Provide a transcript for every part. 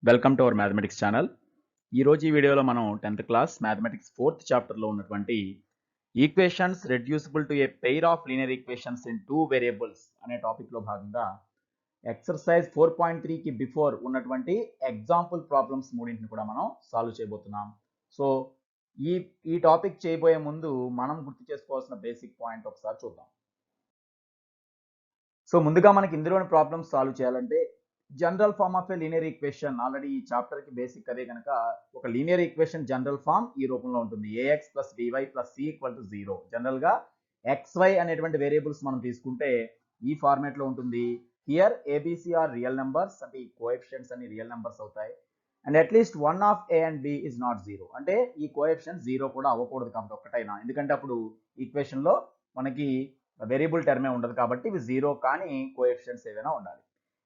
Welcome to our mathematics channel. ఈరోజు ఈ వీడియోలో మనం 10th క్లాస్ మ్యాథమెటిక్స్ 4th చాప్టర్లో ఉన్నటువంటి equations reducible to a pair of linear equations in two variables అనే టాపిక్లో భాగంగా ఎక్సర్సైజ్ 4.3కి బిఫోర్ ఉన్నటువంటి ఎగ్జాంపుల్ ప్రాబ్లమ్స్ మూడింటిని కూడా మనం సాల్వ్ చేయబోతున్నాం. సో ఈ టాపిక్ చేయబోయే ముందు మనం గుర్తు చేసుకోవాల్సిన బేసిక్ పాయింట్ ఒకసారి చూద్దాం. సో ముందుగా మనకి ఇందులోని ప్రాబ్లమ్స్ సాల్వ్ చేయాలంటే general form of a linear equation already ఈ చాప్టర్ కి బేసిక్ అదే కనుక ఒక లీనియర్ ఈక్వేషన్ జనరల్ ఫార్మ్ ఈ రూపంలో ఉంటుంది. ax plus by plus c equal to 0. General గా xy అనేటువంటి వేరియబుల్స్ మనం తీసుకుంటే ఈ ఫార్మాట్ లో ఉంటుంది. Here abc are real numbers, అంటే ఈ కోఎఫిషియెంట్స్ అన్ని రియల్ నెంబర్స్ అవుతాయి. And at least one of a and b is not 0, అంటే ఈ కోఎఫిషియెంట్ 0 కూడా అవ్వకూడదు కాబట్టి ఒక్కటైనా, ఎందుకంటే అప్పుడు ఈక్వేషన్ లో మనకి వేరియబుల్ టర్మే ఉండదు కాబట్టి ఇవి 0 కానీ కోఎఫిషియెంట్స్ ఏవైనా ఉండాలి.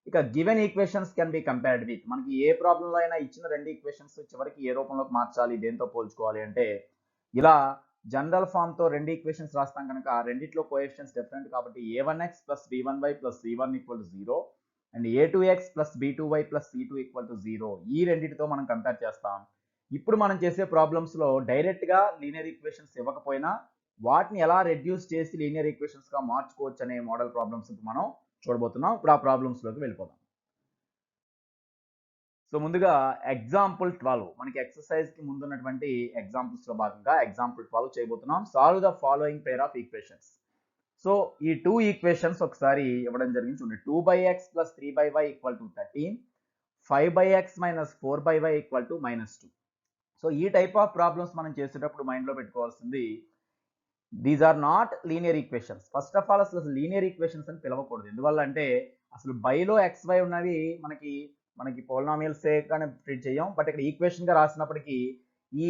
ఇక given equations can be compared with, మనకి ఏ ప్రాబ్లంలో అయినా ఇచ్చిన రెండు ఈక్వేషన్స్ చివరికి ఏ రూపంలోకి మార్చాలి, దేంతో పోల్చుకోవాలి అంటే ఇలా జనరల్ ఫామ్ తో రెండు ఈక్వేషన్స్ రాస్తాం కనుక రెండిట్లో కోఎఫిషియెంట్స్ డిఫరెంట్ కాబట్టి a1x plus b1y plus c1 equal to 0 and a2x plus b2y plus c2 equal to 0. ఈ రెండింటితో మనం కంపేర్ చేస్తాం. ఇప్పుడు మనం చేసే ప్రాబ్లమ్స్ లో డైరెక్ట్ గా లీనియర్ ఈక్వేషన్స్ ఇవ్వకపోయినా వాటిని ఎలా రెడ్యూస్ చేసి లీనియర్ ఈక్వేషన్స్ గా మార్చుకోవచ్చు అనే మోడల్ ప్రాబ్లమ్స్ మనం చూడబోతున్నాం. ఇప్పుడు ఆ ప్రాబ్లమ్స్ లోకి వెళ్ళిపోదాం. సో ముందుగా ఎగ్జాంపుల్ 12, మనకి ఎక్సర్సైజ్ కి ముందున్నటువంటి ఎగ్జాంపుల్స్ లో భాగంగా ఎగ్జాంపుల్ 12 చేయబోతున్నాం. Solve the following pair of equations. So ఈ టూ ఈక్వేషన్స్ ఒకసారి ఇవ్వడం జరిగింది చూడండి. 2x plus 3y equal to 13, 5x minus 4y equal to -2. So ఈ టైప్ ఆఫ్ ప్రాబ్లమ్స్ మనం చేసేటప్పుడు మైండ్ లో పెట్టుకోవాల్సింది, these are not linear equations. First of all అసలు లీనియర్ ఈక్వేషన్స్ అని పిలవకూడదు. ఎందువల్ల అంటే అసలు బైలో xy ఉన్నవి మనకి పోలినామియల్సే కానీ ట్రీట్ చేయం. బట్ ఇక్కడ ఈక్వేషన్ గా రాసినప్పటికీ ఈ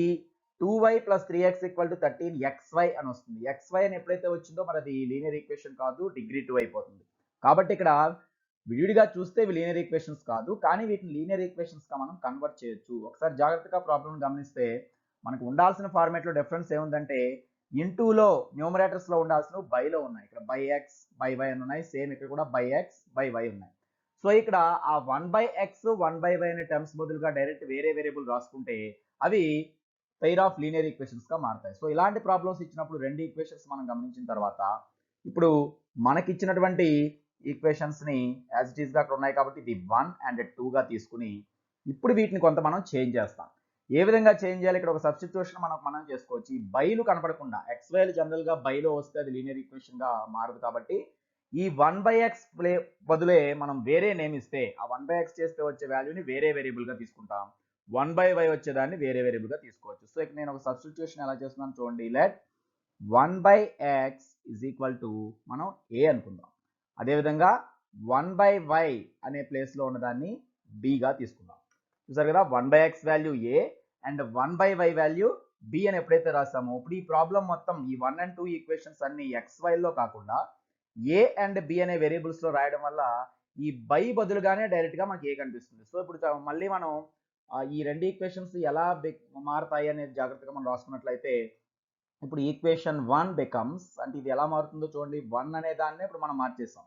2y plus 3x equal to 13 xy అని వస్తుంది. xy అని ఎప్పుడైతే వచ్చిందో మరి అది లీనియర్ ఈక్వేషన్ కాదు, డిగ్రీ 2 అయిపోతుంది. కాబట్టి ఇక్కడ విడిగా చూస్తే ఇవి లీనియర్ ఈక్వేషన్స్ కాదు, కానీ వీటిని లీనియర్ ఈక్వేషన్స్ గా మనం కన్వర్ట్ చేయొచ్చు. ఒకసారి జాగ్రత్తగా ప్రాబ్లం గమనిస్తే మనకు ఉండాల్సిన ఫార్మేట్ లో డిఫరెన్స్ ఏముందంటే ఇంటూలో న్యూమరేటర్స్ లో ఉండాల్సిన బైలో ఉన్నాయి. ఇక్కడ బై ఎక్స్ బై వై అని ఉన్నాయి, సేమ్ ఇక్కడ కూడా బై ఎక్స్ బై వై ఉన్నాయి. సో ఇక్కడ ఆ 1/x 1/y అనే టర్మ్స్ బదులుగా డైరెక్ట్ వేరే వేరియబుల్ రాసుకుంటే అవి పెయిర్ ఆఫ్ లీనియర్ ఈక్వేషన్స్ గా మారుతాయి. సో ఇలాంటి ప్రాబ్లమ్స్ ఇచ్చినప్పుడు రెండు ఈక్వేషన్స్ మనం గమనించిన తర్వాత ఇప్పుడు మనకి ఇచ్చినటువంటి ఈక్వేషన్స్ ని యాజ్ ఇట్ ఈస్ గా అక్కడ ఉన్నాయి కాబట్టి ఇది 1 అండ్ 2 గా తీసుకుని ఇప్పుడు వీటిని కొంత మనం చేంజ్ చేస్తాం. ఏ విధంగా చేంజ్ చేయాలి? ఇక్కడ ఒక సబ్స్టిట్యూషన్ మనం చేసుకోవచ్చు. ఈ బైలు కనపడకుండా xyలు జనరల్ గా బైలో వస్తే అది లీనియర్ ఈక్వేషన్ గా మారదు కాబట్టి ఈ 1/x బదులే మనం వేరే నేమ్ ఇస్తే ఆ 1/x చేస్తే వచ్చే వాల్యూని వేరే వేరియబుల్ గా తీసుకుంటాం. 1/y వచ్చేదాన్ని వేరే వేరియబుల్ గా తీసుకోవచ్చు. సో ఇక్కడ నేను ఒక సబ్స్టిట్యూషన్ ఎలా చేస్తున్నాను చూడండి. Let 1/x is equal to మనం a అనుకుందాం. అదేవిధంగా 1/y అనే ప్లేస్ లో ఉన్నదాన్ని b గా తీసుకుందాం. చూసారు కదా, 1/x value a and 1/y value b అని ఎప్పుడైతే రాసామో ఇప్పుడు ఈ ప్రాబ్లం మొత్తం ఈ 1 అండ్ 2 ఈక్వేషన్స్ అన్ని xy లో కాకుండా a అండ్ b అనే వేరియబుల్స్ లో రాయడం వల్ల ఈ బై బదులుగానే డైరెక్ట్ గా మనకి a కనిపిస్తుంది. సో ఇప్పుడు మళ్ళీ మనం ఈ రెండు ఈక్వేషన్స్ ఎలా మారుతాయి అనేది జాగ్రత్తగా మనం రాసుకున్నట్లయితే ఇప్పుడు ఈక్వేషన్ 1 బికమ్స్, అంటే ఇది ఎలా మారుతుందో చూడండి. 1 అనే దాన్ని ఇప్పుడు మనం మార్చేసాం.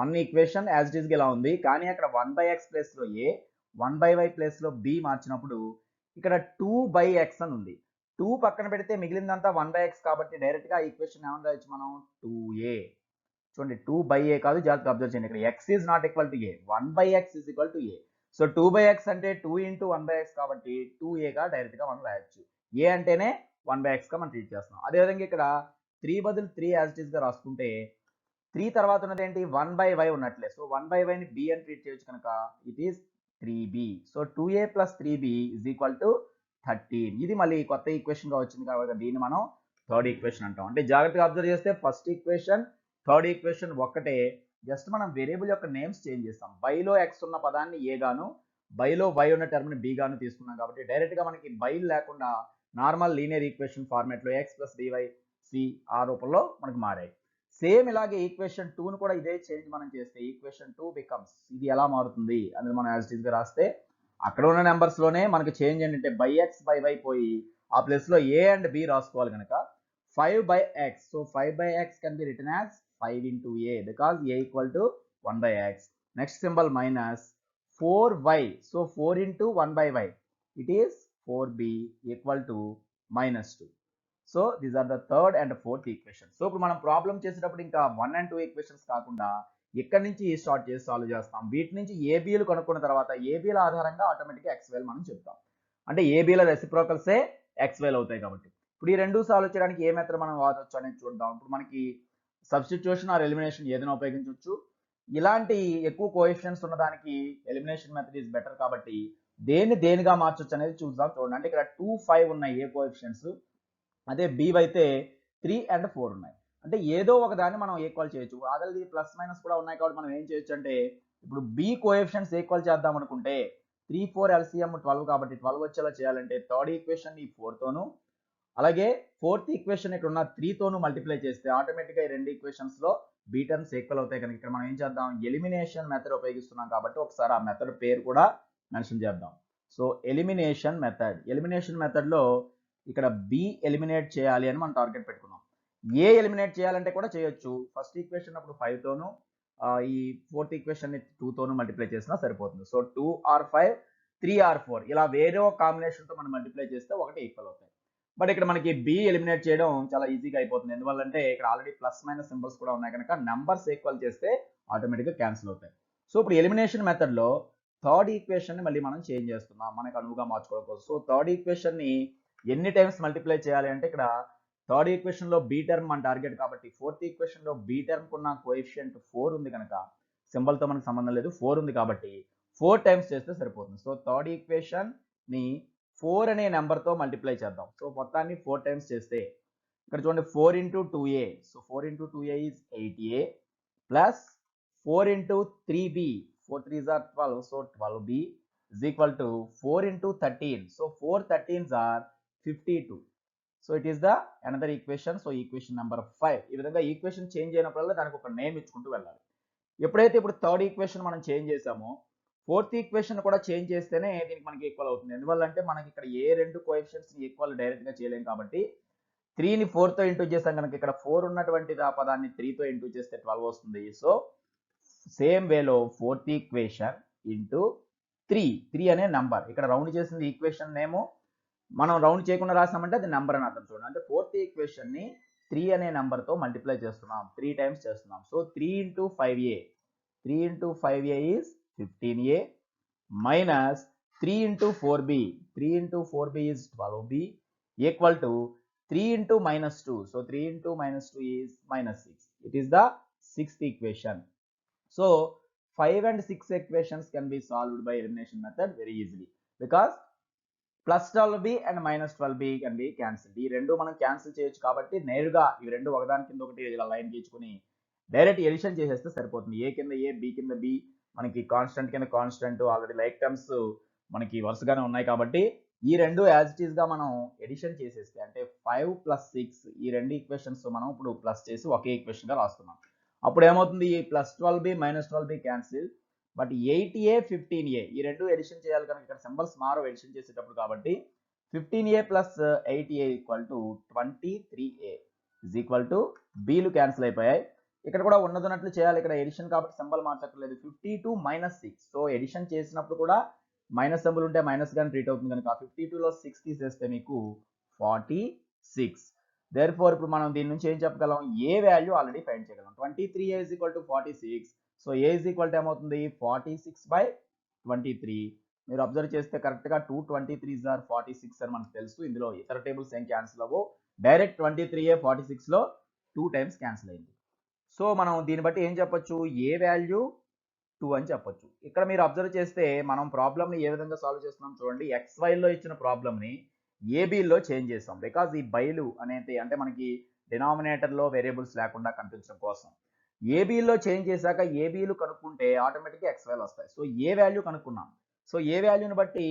1 ఈక్వేషన్ యాజ్ ఇట్ ఈస్ గా ఇలా ఉంది, కానీ అక్కడ 1/x ప్లేస్ లో a 1/y ప్లేస్ లో b మార్చినప్పుడు ఇక్కడ 2/x అని ఉంది. 2 పక్కన పెడితే మిగిలిందంతా 1/x కాబట్టి డైరెక్ట్ గా ఈక్వేషన్ ఏమని రాయొచ్చు మనం 2a. చూడండి 2/a కాదు, జాగ్రత్తగా అబ్జర్వ్ చేయండి. ఇక్కడ x is not equal to a, 1/x is equal to a. So 2/x అంటే 2 ఇంటూ 1/x కాబట్టి 2a గా డైరెక్ట్ గా మనం రాయొచ్చు. a అంటేనే 1/x గా మనం ట్రీట్ చేస్తున్నాం. అదేవిధంగా ఇక్కడ 3 బదులు 3 యాజ్ ఇట్ ఈస్ గా రాసుకుంటే 3 తర్వాత ఉన్నది ఏంటి 1/y ఉన్నట్లే. సో 1/y ని b అని ట్రీట్ చేయొచ్చు కనుక it is 3b. So 2a plus 3b is equal to 13. ఇది మళ్ళీ కొత్త ఈక్వేషన్ గా వచ్చింది కాబట్టి దీన్ని మనం థర్డ్ ఈక్వేషన్ అంటాం. అంటే జాగ్రత్తగా అబ్జర్వ్ చేస్తే ఫస్ట్ ఈక్వేషన్ థర్డ్ ఈక్వేషన్ ఒక్కటే, జస్ట్ మనం వేరియబుల్ యొక్క నేమ్స్ చేంజ్ చేస్తాం. బైలో x ఉన్న పదాన్ని a గాను, బైలో y ఉన్న టర్మ్ని b గాను తీసుకున్నాం కాబట్టి డైరెక్ట్ గా మనకి బైలు లేకుండా నార్మల్ లీనియర్ ఈక్వేషన్ ఫార్మాట్ లో x ప్లస్ dy c ఆ రూపంలో మనకు మారాయి. సేమ్ ఇలాగే ఈక్వేషన్ 2ను కూడా ఇదే చేంజ్ మనం చేస్తే ఈక్వేషన్ 2 బికమ్స్, ఇది ఎలా మారుతుంది అనేది మనం యాజ్ ఇట్ ఈస్ గా రాస్తే అక్కడ ఉన్న నెంబర్స్ లోనే మనకి చేంజ్ ఏంటంటే బై ఎక్స్ బై వై పోయి ఆ ప్లేస్ లో a అండ్ b రాసుకోవాలి కనుక 5/x. So 5/x can be written as 5 into a because a equal to 1/x. Next symbol minus 4y. So 4 into 1 by y. It is 4b equal to -2. So these are the third and fourth equation. So ఇప్పుడు మనం problem చేసేటప్పుడు ఇంకా 1 and 2 equations కాకుండా ఇక్కడ నుంచి start చేసి solve చేస్తాం. వీటి నుంచి ఏబిలు కనుక్కున్న తర్వాత ఏబిల ఆధారంగా ఆటోమేటిక్గా ఎక్స్వైల్ మనం చెప్తాం. అంటే ఏబిల రెసిప్రోకల్సే ఎక్స్వైల్ అవుతాయి కాబట్టి. ఇప్పుడు ఈ రెండు సాల్వ్ చేయడానికి ఏ మెథడ్ మనం వాడవచ్చు అనేది చూద్దాం. ఇప్పుడు మనకి సబ్స్టిట్యూషన్ ఆర్ ఎలిమినేషన్ ఏదైనా ఉపయోగించవచ్చు. ఇలాంటి ఎక్కువ కోఎఫిషియెంట్స్ ఉన్న దానికి ఎలిమినేషన్ మెథడ్ ఈజ్ బెటర్ కాబట్టి దేనిగా మార్చొచ్చు అనేది చూద్దాం. చూడండి, అంటే ఇక్కడ 2, 5 ఉన్నాయి ఏ కోఎఫిషియెంట్స్, అదే బి అయితే 3 and 4 ఉన్నాయి. అంటే ఏదో ఒక దాన్ని మనం ఈక్వల్ చేయొచ్చు. ఆల్రెడీ ప్లస్ మైనస్ కూడా ఉన్నాయి కాబట్టి మనం ఏం చేయొచ్చు అంటే ఇప్పుడు బి కోఎఫిషియెంట్స్ ఈక్వల్ చేద్దాం అనుకుంటే 3, 4 ఎల్సిఎం 12 కాబట్టి 12 వచ్చేలా చేయాలంటే థర్డ్ ఈక్వేషన్ ఈ 4 తోను, అలాగే ఫోర్త్ ఈక్వేషన్ ఇక్కడ ఉన్న 3 తోను మల్టిప్లై చేస్తే ఆటోమేటిక్గా ఈ రెండు ఈక్వేషన్స్ లో బి టర్మ్స్ ఈక్వల్ అవుతాయి. కనుక ఇక్కడ మనం ఏం చేద్దాం, ఎలిమినేషన్ మెథడ్ ఉపయోగిస్తున్నాం కాబట్టి ఒకసారి ఆ మెథడ్ పేరు కూడా మెన్షన్ చేద్దాం. సో ఎలిమినేషన్ మెథడ్ లో ఇక్కడ బి ఎలిమినేట్ చేయాలి అని మనం టార్గెట్ పెట్టుకున్నాం. ఏ ఎలిమినేట్ చేయాలంటే కూడా చేయొచ్చు. ఫస్ట్ ఈక్వేషన్ అప్పుడు 5 తోను, ఈ ఫోర్త్ ఈక్వేషన్ ని 2 తోను మల్టిప్లై చేసినా సరిపోతుంది. సో 2 or 5, 3 or 4 ఇలా వేరే ఒక కాంబినేషన్ తో మనం మల్టిప్లై చేస్తే ఒకటి ఈక్వల్ అవుతాయి. బట్ ఇక్కడ మనకి బి ఎలిమినేట్ చేయడం చాలా ఈజీగా అయిపోతుంది. ఎందువల్లంటే ఇక్కడ ఆల్రెడీ ప్లస్ మైనస్ సింబల్స్ కూడా ఉన్నాయి కనుక నంబర్స్ ఈక్వల్ చేస్తే ఆటోమేటిక్గా క్యాన్సిల్ అవుతాయి. సో ఇప్పుడు ఎలిమినేషన్ మెథడ్ లో థర్డ్ ఈక్వేషన్ ని మళ్ళీ మనం చేంజ్ చేస్తున్నాం మనకు అనువుగా మార్చుకోవడం కోసం. సో థర్డ్ ఈక్వేషన్ ని ఎన్ని టైమ్స్ మల్టిప్లై చేయాలి అంటే ఇక్కడ థర్డ్ ఈక్వేషన్ లో బి టర్మ్ మన టార్గెట్ కాబట్టి ఫోర్త్ ఈక్వేషన్ లో బి టర్మ్ కున్న కోఎఫిషియంట్ 4 ఉంది కనుక సింబల్ తో మనకు సంబంధం లేదు, 4 ఉంది కాబట్టి 4 టైమ్స్ చేస్తే సరిపోతుంది. సో థర్డ్ ఈక్వేషన్ ని 4 అనే నెంబర్ తో మల్టిప్లై చేద్దాం. సో మొత్తాన్ని 4 టైమ్స్ చేస్తే ఇక్కడ చూడండి 4 into 2a. So 4 into 2a is 8a plus 4 into 3b. 4 3s are 12. So 12b is equal to 4 into 13. So 4 13s are 52. So it is the another equation. So equation number 5. ఈ విధంగా equation change అయినప్పుడల్లా దానికి ఒక name ఇచ్చుకుంటూ వెళ్ళాలి. ఎప్పుడైతే ఇప్పుడు third equation మనం change చేసామో ఫోర్త్ ఈక్వేషన్ కూడా చేంజ్ చేస్తేనే దీనికి మనకి ఈక్వల్ అవుతుంది. ఎందువల్ల అంటే మనకి ఇక్కడ ఏ రెండు కోఎఫిషియెంట్స్ ఈక్వల్ డైరెక్ట్ గా చేయలేం కాబట్టి 3ని 4 తో ఇంటూ చేసాం కనుక ఇక్కడ 4 ఉన్నటువంటి ఆ పదాన్ని 3 తో ఇంటూ చేస్తే 12 వస్తుంది. సో సేమ్ వేలో ఫోర్త్ ఈక్వేషన్ ఇంటూ 3 అనే నంబర్, ఇక్కడ రౌండ్ చేసింది ఈక్వేషన్ నేమ్, మనం రౌండ్ చేయకుండా రాసామంటే అది నెంబర్ అని అర్థం. చూడండి, అంటే ఫోర్త్ ఈక్వేషన్ ని 3 అనే నెంబర్ తో మల్టిప్లై చేస్తున్నాం, 3 టైమ్స్ చేస్తున్నాం. So 3 into 5a, 3 into 5a is 15a minus 3 into 4b, 3 into 4b is 12b equal to 3 into -2. So 3 into -2 is -6. It is the sixth equation. So 5 and 6 equations can be solved by elimination method very easily because plus 12b and -12b can be cancel. ఈ రెండు మనం cancel చేయొచ్చు కాబట్టి నేరుగా ఈ రెండు ఒకదాని కింద ఒకటి ఇలా లైన్ గీచుకుని డైరెక్ట్ ఎడిషన్ చేసేస్తే సరిపోతుంది. ఏ కింద ఏ, బి కింద బి, మనకి కాన్స్టెంట్ కింద కాన్స్టెంట్, ఆల్రెడీ లైక్ టర్మ్స్ మనకి వరుసగానే ఉన్నాయి కాబట్టి ఈ రెండు యాజ్ ఇట్ ఈస్ గా మనం ఎడిషన్ చేసేస్తే అంటే 5 + 6 ఈ రెండు ఈక్వేషన్స్ మనం ఇప్పుడు ప్లస్ చేసి ఒకే ఈక్వేషన్ గా రాస్తున్నాం. అప్పుడు ఏమవుతుంది, +12b -12b cancel, but 8a 15a ఈ రెండు ఎడిషన్ చేయాలి కనుక ఇక్కడ సింబల్స్ మారో ఎడిషన్ చేసేటప్పుడు కాబట్టి 15a + 8a = 23a is equal to బీలు క్యాన్సిల్ అయిపోయాయి. ఇక్కడ కూడా ఉన్నదన్నట్లు చేయాలి, ఇక్కడ ఎడిషన్ కాబట్టి సింబల్ మార్చక్కర్లేదు. 52 - 6. సో ఎడిషన్ చేసినప్పుడు కూడా మైనస్ సింబల్ ఉంటే మైనస్ గాని ట్రీట్ అవుతుంది కనుక 52లో 6 తీసేస్తే మీకు 46. దేర్ఫోర్ ఇప్పుడు మనం దీని నుంచి ఏం చెప్పగలం, ఏ వాల్యూ ఆల్రెడీ ఫైండ్ చేయగలం. 23a = 46. సో a = ఏమవుతుంది 46/23. మీరు అబ్జర్వ్ చేస్తే కరెక్ట్ గా 2 23s are 46 అని మనకు తెలుసు. ఇందులో ఇతర టేబుల్స్ ఏం క్యాన్సిల్ అవ్వవు, డైరెక్ట్ 23a 46 లో 2 టైమ్స్ క్యాన్సిల్ అయింది. సో మనం దీన్ని బట్టి ఏం చెప్పొచ్చు, ఏ వాల్యూ 2 అని చెప్పొచ్చు. ఇక్కడ మీరు అబ్జర్వ్ చేస్తే మనం ప్రాబ్లమ్ ని ఏ విధంగా సాల్వ్ చేస్తున్నాం చూడండి. XY లో ఇచ్చిన ప్రాబ్లమ్ ని AB లో చేంజ్ చేస్తాం. బికాజ్ ఈ బైలు అనేది అంటే మనకి డినామినేటర్ లో వేరియబుల్స్ లేకుండా కనిపించడం కోసం AB లో చేంజ్ చేశాక ABలు కనుక్కుంటే ఆటోమేటిక్గా XY వస్తాయి. So a value కనుక్కున్నాం. సో ఏ వాల్యూని బట్టి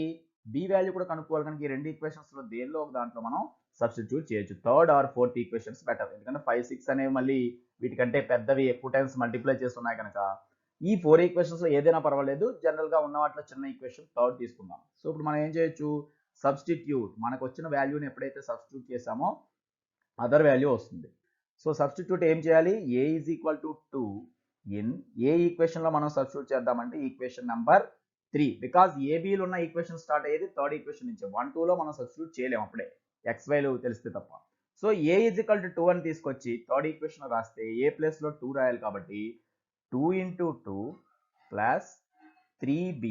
B వాల్యూ కూడా కనుక్కోవాలి కనుక ఈ రెండు ఈక్వేషన్స్ లో దేనిలో ఒక దాంట్లో మనం సబ్స్టిట్యూట్ చేయొచ్చు. Third or fourth equations better, ఎందుకంటే 5 6 అనేవి మళ్ళీ వీటికంటే పెద్దవి ఎక్కువ టైమ్స్ మల్టిప్లై చేస్తున్నాయి కనుక ఈ 4 ఈక్వేషన్స్ లో ఏదైనా పర్వాలేదు, జనరల్ గా ఉన్న వాటిలో చిన్న ఈక్వేషన్ థర్డ్ తీసుకుందాం. సో ఇప్పుడు మనం ఏం చేయొచ్చు, సబ్స్టిట్యూట్, మనకు వచ్చిన వాల్యూని ఎప్పుడైతే సబ్స్టిట్యూట్ చేసామో అదర్ వాల్యూ వస్తుంది. సో సబ్స్టిట్యూట్ ఏం చేయాలి, a = 2 ఇన్ ఏ ఈక్వేషన్ లో మనం సబ్స్టిట్యూట్ చేద్దామంటే ఈక్వేషన్ నెంబర్ 3 బికాజ్ ఏబీలో ఉన్న ఈక్వేషన్ స్టార్ట్ అయ్యేది థర్డ్ ఈక్వేషన్ నుంచి 1 2లో మనం సబ్స్టిట్యూట్ చేయలేము అప్పుడే ఎక్స్ వైలు తెలిస్తే తప్ప. So A is equal to 2 అని తీసుకొచ్చి థర్డ్ ఈక్వేషన్ రాస్తే ఏ ప్లేస్లో 2 రాయాలి కాబట్టి 2 into 2 plus 3b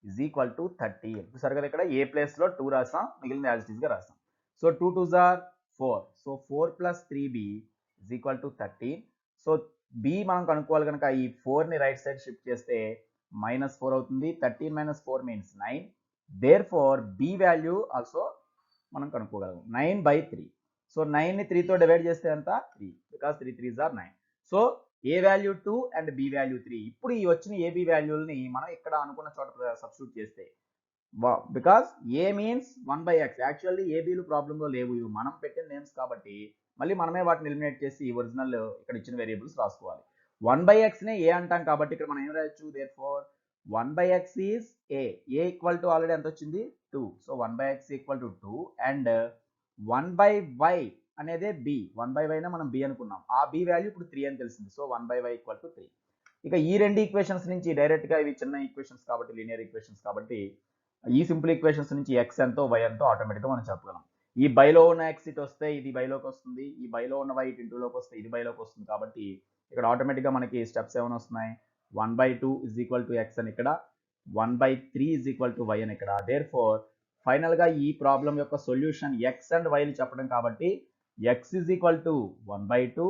is equal to 30. చూసారు కదా ఇక్కడ ఏ ప్లేస్లో 2 రాసాం, మిగిలిన యాజ్ ఇట్ ఈస్గా రాసాం. So 2 2s are 4. So 4 plus 3b is equal to 30. So b మనం కనుక్కోవాలి కనుక ఈ 4ని రైట్ సైడ్ షిఫ్ట్ చేస్తే -4 అవుతుంది. 13 minus 4 means 9. Therefore b value also మనం కనుక్కోగలం 9/3. సో 9ని 3తో డివైడ్ చేస్తే ఎంత 3 because 3 3s are 9. So a value 2 and b value 3. ఇప్పుడు ఈ వచ్చిన ఏబి వాల్యూల్ని మనం ఇక్కడ అనుకున్న చోట సబ్స్టిట్యూట్ చేస్తే because A means 1/x. Actually ఏబీలు ప్రాబ్లంలో లేవు, ఇవి మనం పెట్టిన నేమ్స్ కాబట్టి మళ్ళీ మనమే వాటిని ఎలిమినేట్ చేసి ఒరిజినల్ ఇక్కడ ఇచ్చిన వేరియబుల్స్ రాసుకోవాలి. 1/xనే ఏ అంటాం కాబట్టి ఇక్కడ మనం ఏం రాయొచ్చు, therefore 1/x is a equal to already ఎంత వచ్చింది 2. So 1/x equal to 2 and 1/y అనేదే b. 1/yనే మనం b అనుకున్నాం, ఆ b వాల్యూ ఇప్పుడు 3 అని తెలిసింది. So 1/y equal to 3. ఇక ఈ రెండు ఈక్వేషన్స్ నుంచి డైరెక్ట్గా ఇవి చిన్న ఈక్వేషన్స్ కాబట్టి లీనియర్ ఈక్వేషన్స్ కాబట్టి ఈ సింపుల్ ఈక్వేషన్స్ నుంచి x ఎంతో y ఎంతో ఆటోమేటిక్గా మనం చెప్పగలం. ఈ బైలో ఉన్న x ఇటు వస్తే ఇది బైలోకి వస్తుంది, ఈ బైలో ఉన్న y ఇటు ఇంటూలోకి వస్తే ఇది బైలోకి వస్తుంది. కాబట్టి ఇక్కడ ఆటోమేటిక్గా మనకి స్టెప్స్ ఏమైనా వస్తున్నాయి, 1/2 ఈజ్ ఈక్వల్ టు x అని ఇక్కడ, 1/3 ఈజ్ ఈక్వల్ టు y అని ఇక్కడ. దేర్ఫోర్ ఫైనల్గా ఈ ప్రాబ్లం యొక్క సొల్యూషన్ x అండ్ y చెప్పడం కాబట్టి x is equal to 1/2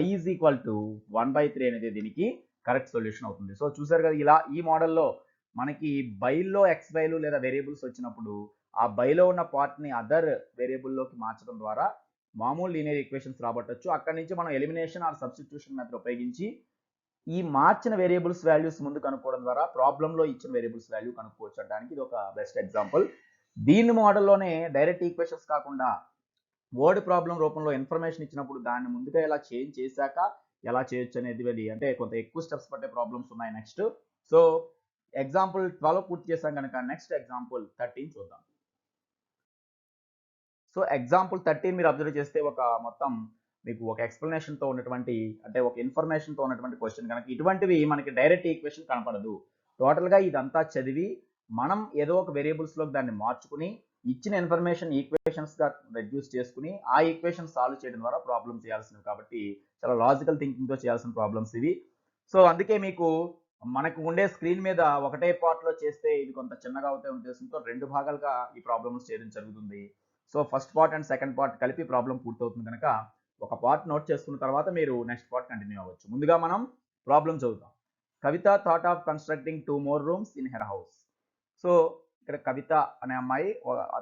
y is equal to 1/3 అనేది దీనికి కరెక్ట్ సొల్యూషన్ అవుతుంది. సో చూసారు కదా, ఇలా ఈ మోడల్లో మనకి బైలో ఎక్స్ బైలు లేదా వేరియబుల్స్ వచ్చినప్పుడు ఆ బైలో ఉన్న పార్ట్ని అదర్ వేరియబుల్లోకి మార్చడం ద్వారా మామూలు లీనియర్ ఈక్వేషన్స్ రాబట్టచ్చు. అక్కడి నుంచి మనం ఎలిమినేషన్ ఆర్ సబ్స్టిట్యూషన్ మెథడ్ ఉపయోగించి ఈ మార్చిన వేరియబుల్స్ వాల్యూస్ ముందు కనుక్కోవడం ద్వారా ప్రాబ్లంలో ఇచ్చిన వేరియబుల్స్ వాల్యూ కనుక్కోవచ్చు అనడానికి ఇది ఒక బెస్ట్ ఎగ్జాంపుల్. దీని మోడల్లోనే డైరెక్ట్ ఈక్వేషన్స్ కాకుండా వర్డ్ ప్రాబ్లం రూపంలో ఇన్ఫర్మేషన్ ఇచ్చినప్పుడు దాన్ని ముందుగా ఎలా చేంజ్ చేశాక ఎలా చేయొచ్చు అనేది అంటే కొంత ఎక్కువ స్టెప్స్ పట్టే ప్రాబ్లమ్స్ ఉన్నాయి నెక్స్ట్. సో ఎగ్జాంపుల్ 12 పూర్తి చేసాం కనుక నెక్స్ట్ ఎగ్జాంపుల్ 13 చూద్దాం. సో ఎగ్జాంపుల్ 13 మీరు అబ్జర్వ్ చేస్తే ఒక మొత్తం మీకు ఒక ఎక్స్ప్లెనేషన్తో ఉన్నటువంటి అంటే ఒక ఇన్ఫర్మేషన్తో ఉన్నటువంటి క్వశ్చన్ కనుక ఇటువంటివి మనకి డైరెక్ట్ ఈక్వేషన్ కనపడదు. టోటల్గా ఇదంతా చదివి మనం ఏదో ఒక వేరియబుల్స్లోకి దాన్ని మార్చుకుని ఇచ్చిన ఇన్ఫర్మేషన్ ఈక్వేషన్స్గా రెడ్యూస్ చేసుకుని ఆ ఈక్వేషన్ సాల్వ్ చేయడం ద్వారా ప్రాబ్లమ్ చేయాల్సినవి కాబట్టి చాలా లాజికల్ థింకింగ్తో చేయాల్సిన ప్రాబ్లమ్స్ ఇవి. సో అందుకే మీకు మనకు ఉండే స్క్రీన్ మీద ఒకటే పార్ట్లో చేస్తే ఇది కొంత చిన్నగా అవుతాయి ఉద్దేశంతో 2 భాగాలుగా ఈ ప్రాబ్లమ్స్ చేయడం జరుగుతుంది. So first part and second part కలిపి ప్రాబ్లం పూర్తవుతుంది కనుక ఒక పార్ట్ నోట్ చేసుకున్న తర్వాత మీరు నెక్స్ట్ పార్ట్ కంటిన్యూ అవ్వచ్చు. ముందుగా మనం ప్రాబ్లం చదువుతాం. Kavita thought of constructing 2 more rooms in her house. So ఇక్కడ కవిత అనే అమ్మాయి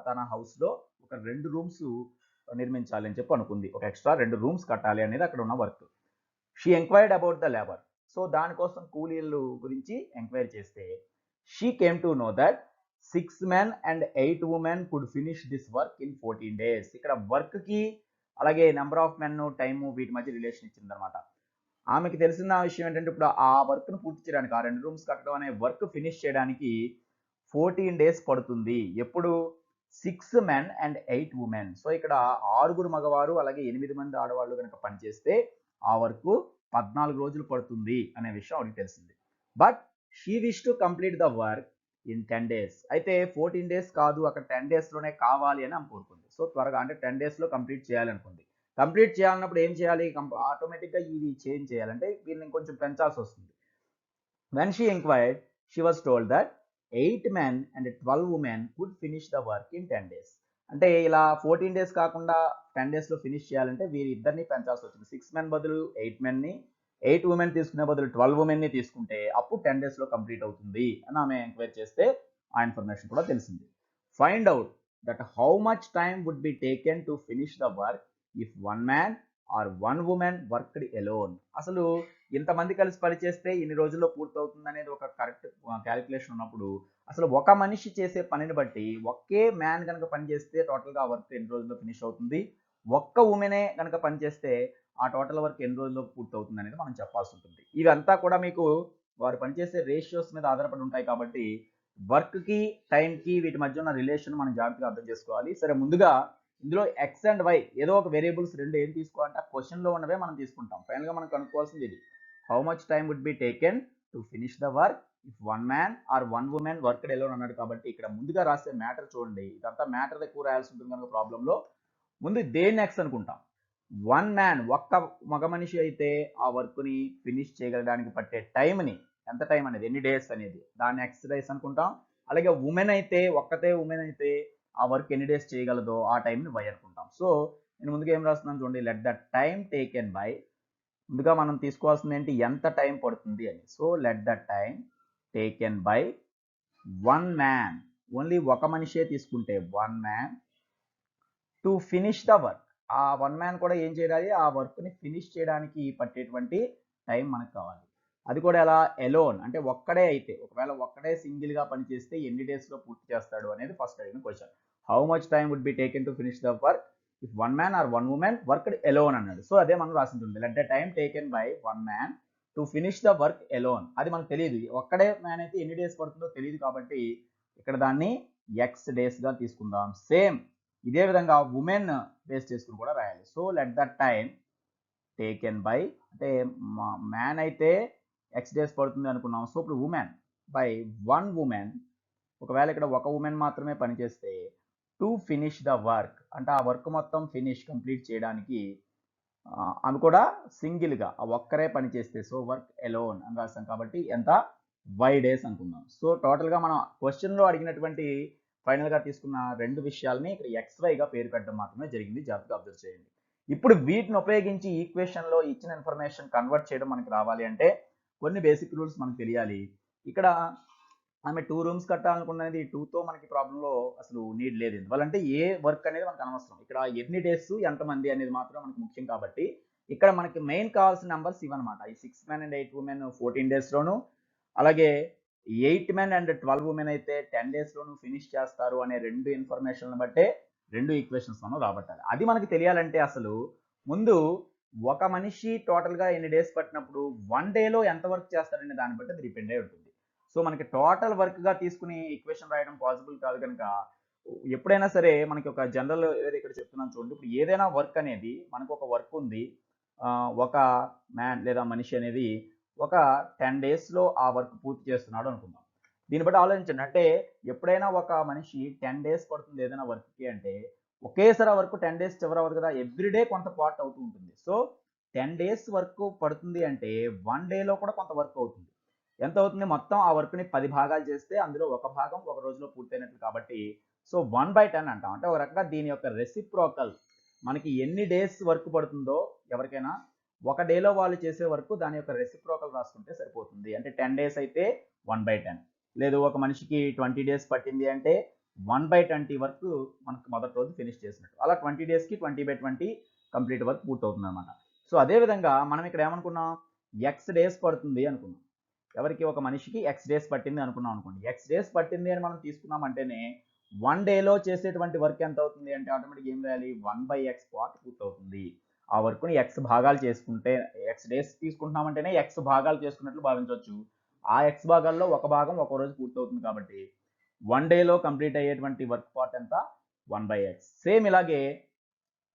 తన హౌస్లో ఒక 2 రూమ్స్ నిర్మించాలి అని చెప్పి అనుకుంది, ఒక ఎక్స్ట్రా 2 రూమ్స్ కట్టాలి అనేది అక్కడ ఉన్న work. She enquired about the labour. So దానికోసం కూలీలు గురించి ఎంక్వైరీ చేస్తే she came to know that 6 men and 8 women could finish this work in 14 days. ఇక్కడ వర్క్కి అలాగే నెంబర్ ఆఫ్ మెన్ టైము వీటి మధ్య రిలేషన్ ఇచ్చిందనమాట. ఆమెకి తెలిసిన విషయం ఏంటంటే ఇప్పుడు ఆ వర్క్ను పూర్తి చేయడానికి ఆ 2 రూమ్స్ కట్టడం అనే వర్క్ ఫినిష్ చేయడానికి 14 days పడుతుంది. ఎప్పుడు 6 men and 8 women. సో ఇక్కడ 6 మగవారు అలాగే 8 మంది ఆడవాళ్ళు కనుక పనిచేస్తే ఆ వర్క్ 14 రోజులు పడుతుంది అనే విషయం ఆవిడకి తెలిసింది. But she wish to complete the work in 10 days. అయితే 14 days కాదు, అక్కడ 10 daysలోనే కావాలి అని ఆమె కోరుకుంది. సో త్వరగా అంటే 10 daysలో కంప్లీట్ చేయాలనుకుంది. కంప్లీట్ చేయాలన్నప్పుడు ఏం చేయాలి, ఆటోమేటిక్గా ఇది చేంజ్ చేయాలంటే వీళ్ళని కొంచెం పెంచాల్సి వస్తుంది. When she enquired she was told that 8 men and 12 women could finish the work in 10 days. అంటే ఇలా 14 days కాకుండా 10 daysలో ఫినిష్ చేయాలంటే వీరిద్దరిని పెంచాల్సి వచ్చింది. 6 men బదులు 8 menని, 8 women తీసుకునే బదులు 12 womenని తీసుకుంటే అప్పుడు 10 daysలో కంప్లీట్ అవుతుంది అని ఆమె ఎంక్వైరీ చేస్తే ఆ ఇన్ఫర్మేషన్ కూడా తెలిసింది. Find out that how much time would be taken to finish the work if 1 man or 1 woman worked alone. అసలు ఇంతమంది కలిసి పనిచేస్తే ఇన్ని రోజుల్లో పూర్తవుతుంది అనేది ఒక కరెక్ట్ క్యాలిక్యులేషన్ ఉన్నప్పుడు అసలు ఒక మనిషి చేసే పనిని బట్టి ఒకే మ్యాన్ కనుక పనిచేస్తే టోటల్గా ఆ వర్క్ ఎన్ని రోజుల్లో ఫినిష్ అవుతుంది, ఒక్క ఉమెనే కనుక పనిచేస్తే ఆ టోటల్ వర్క్ ఎన్ని రోజుల్లో పూర్తవుతుంది అనేది మనం చెప్పాల్సి ఉంటుంది. ఇవంతా కూడా మీకు వారు పనిచేసే రేషియోస్ మీద ఆధారపడి ఉంటాయి కాబట్టి వర్క్కి టైంకి వీటి మధ్య ఉన్న రిలేషన్ మనం జాగ్రత్తగా అర్థం చేసుకోవాలి. సరే, ముందుగా ఇందులో ఎక్స్ అండ్ వై ఏదో ఒక వేరియబుల్స్ రెండు ఏం తీసుకోవాలంటే ఆ క్వశ్చన్లో ఉన్నవే మనం తీసుకుంటాం. ఫైనల్గా మనం కనుక్కోవాల్సింది ఇది, how much time would be taken to finish the work if 1 man or 1 woman worked alone అన్నాడు కాబట్టి ఇక్కడ ముందుగా రాసే మ్యాటర్ చూడండి, ఇదంతా మ్యాటర్ ఎక్కువ రాయాల్సి ఉంటుంది కనుక ప్రాబ్లంలో ముందు దేన్ని ఎక్స్ అనుకుంటాం. 1 man ఒక్క మగ మనిషి అయితే ఆ వర్క్ని ఫినిష్ చేయగలడానికి పట్టే టైంని, ఎంత టైం అనేది, ఎన్ని డేస్ అనేది, దాన్ని ఎక్స్ డేస్ అనుకుంటాం. అలాగే ఉమెన్ అయితే, ఒక్కతే ఉమెన్ అయితే ఆ వర్క్ ఎన్ని డేస్ చేయగలదో ఆ టైంని వై అనుకుంటాం. సో నేను ముందుగా ఏం రాస్తున్నాను చూడండి, let the time taken by, ముందుగా మనం తీసుకోవాల్సింది ఏంటి, ఎంత టైం పడుతుంది అని. So let the time taken by 1 man, only ఒక మనిషే తీసుకుంటే 1 man to finish the work. ఆ 1 man కూడా ఏం చేయాలి, ఆ వర్క్ని ఫినిష్ చేయడానికి పట్టేటువంటి టైం మనకు కావాలి. అది కూడా ఎలా, ఎలోన్ అంటే ఒక్కడే అయితే, ఒకవేళ ఒక్కడే సింగిల్గా పనిచేస్తే ఎన్ని డేస్లో పూర్తి చేస్తాడు అనేది ఫస్ట్ అడిగిన question. How much time would be taken to finish the work if 1 man or 1 woman worked alone అన్నాడు. సో అదే మనం రాసింటుంది, let the time taken by 1 man to finish the work alone. అది మనకు తెలియదు, ఒక్కడే మ్యాన్ అయితే ఎన్ని డేస్ పడుతుందో తెలియదు కాబట్టి ఇక్కడ దాన్ని ఎక్స్ డేస్గా తీసుకుందాం. సేమ్ ఇదే విధంగా ఉమెన్ బేస్ చేసుకుని కూడా రాయాలి. So let the time taken by, అంటే మ్యాన్ అయితే ఎక్స్ డేస్ పడుతుంది అనుకున్నాం. సో ఇప్పుడు ఉమెన్ బై 1 woman, ఒకవేళ ఇక్కడ ఒక ఉమెన్ మాత్రమే పనిచేస్తే టు ఫినిష్ ద వర్క్, అంటే ఆ వర్క్ మొత్తం కంప్లీట్ చేయడానికి ఆమె కూడా సింగిల్గా ఒక్కరే పనిచేస్తే, సో వర్క్ ఎలోన్ అని రాస్తాం కాబట్టి ఎంత, వై డేస్ అనుకుందాం. సో టోటల్గా మనం క్వశ్చన్లో అడిగినటువంటి ఫైనల్గా తీసుకున్న రెండు విషయాలని ఇక్కడ XYగా పేరు పెట్టడం మాత్రమే జరిగింది, జాగ్రత్తగా అబ్జర్వ్ చేయండి. ఇప్పుడు వీటిని ఉపయోగించి ఈక్వేషన్లో ఇచ్చిన ఇన్ఫర్మేషన్ కన్వర్ట్ చేయడం మనకి రావాలి అంటే కొన్ని బేసిక్ రూల్స్ మనకు తెలియాలి. ఇక్కడ ఆమె 2 rooms కట్టాలనుకున్నది 2తో మనకి ప్రాబ్లంలో అసలు నీడ్ లేదు. ఎందువల్లంటే ఏ వర్క్ అనేది మనకు అనవసరం, ఇక్కడ ఎన్ని డేస్ ఎంతమంది అనేది మాత్రం మనకు ముఖ్యం. కాబట్టి ఇక్కడ మనకి మెయిన్ కావాల్సిన నెంబర్స్ ఇవన్నమాట. ఈ 6 men and 8 women 14 daysలోను, అలాగే 8 men and 12 women అయితే 10 daysలోను ఫినిష్ చేస్తారు అనే రెండు ఇన్ఫర్మేషన్లను బట్టే రెండు ఈక్వేషన్స్ మనం రాబట్టాలి. అది మనకి తెలియాలంటే అసలు ముందు ఒక మనిషి టోటల్గా ఎన్ని డేస్ పట్టినప్పుడు 1 డేలో ఎంత వర్క్ చేస్తారనే దాన్ని బట్టి అది డిపెండ్ అయి ఉంటుంది. సో మనకి టోటల్ వర్క్గా తీసుకుని ఈక్వేషన్ రాయడం పాసిబుల్ కాదు కనుక ఎప్పుడైనా సరే మనకి ఒక జనరల్ ఏదైతే ఇక్కడ చెప్తున్నాను చూడండి, ఇప్పుడు ఏదైనా వర్క్ అనేది, మనకు ఒక వర్క్ ఉంది, ఒక మ్యాన్ లేదా మనిషి అనేది ఒక 10 daysలో ఆ వర్క్ పూర్తి చేస్తున్నాడు అనుకుందాం. దీన్ని బట్టి ఆలోచించండి, అంటే ఎప్పుడైనా ఒక మనిషి 10 days పడుతుంది ఏదైనా వర్క్కి అంటే ఒకేసారి ఆ వర్క్ 10 days చివరి అవ్వదు కదా, ఎవ్రీడే కొంత పార్ట్ అవుతూ ఉంటుంది. సో 10 days వర్క్ పడుతుంది అంటే 1 డేలో కూడా కొంత వర్క్ అవుతుంది. ఎంత అవుతుంది, మొత్తం ఆ వర్క్ని 10 భాగాలు చేస్తే అందులో ఒక భాగం ఒక రోజులో పూర్తయినట్లు కాబట్టి సో 1/10 అంటాం. అంటే ఒక రకంగా దీని యొక్క రెసిప్రోకల్, మనకి ఎన్ని డేస్ వర్క్ పడుతుందో ఎవరికైనా ఒక డేలో వాళ్ళు చేసే వర్క్ దాని యొక్క రెసిప్రోకల్ రాసుకుంటే సరిపోతుంది. అంటే 10 days అయితే 1/10, లేదు ఒక మనిషికి 20 days పట్టింది అంటే 1/20 వరకు మనకు మొదటి రోజు ఫినిష్ చేసినట్టు. అలా 20 daysకి 20/20 కంప్లీట్ వర్క్ పూర్తవుతుంది అనమాట. సో అదేవిధంగా మనం ఇక్కడ ఏమనుకున్నాం, ఎక్స్ డేస్ పడుతుంది అనుకున్నాం. ఎవరికి, ఒక మనిషికి ఎక్స్ డేస్ పట్టింది అనుకున్నాం అనుకోండి. ఎక్స్ డేస్ పట్టింది అని మనం తీసుకున్నాం అంటేనే 1 డేలో చేసేటువంటి వర్క్ ఎంత అవుతుంది అంటే ఆటోమేటిక్గా ఏం రాయాలి, 1/x పార్ట్ పూర్తవుతుంది. ఆ వర్క్ని ఎక్స్ భాగాలు చేసుకుంటే, ఎక్స్ డేస్ తీసుకుంటున్నామంటేనే ఎక్స్ భాగాలు చేసుకున్నట్లు భావించవచ్చు. ఆ ఎక్స్ భాగాల్లో ఒక భాగం ఒక రోజు పూర్తవుతుంది కాబట్టి 1 డేలో కంప్లీట్ అయ్యేటువంటి వర్క్ పార్ట్ ఎంత, 1/x. సేమ్ ఇలాగే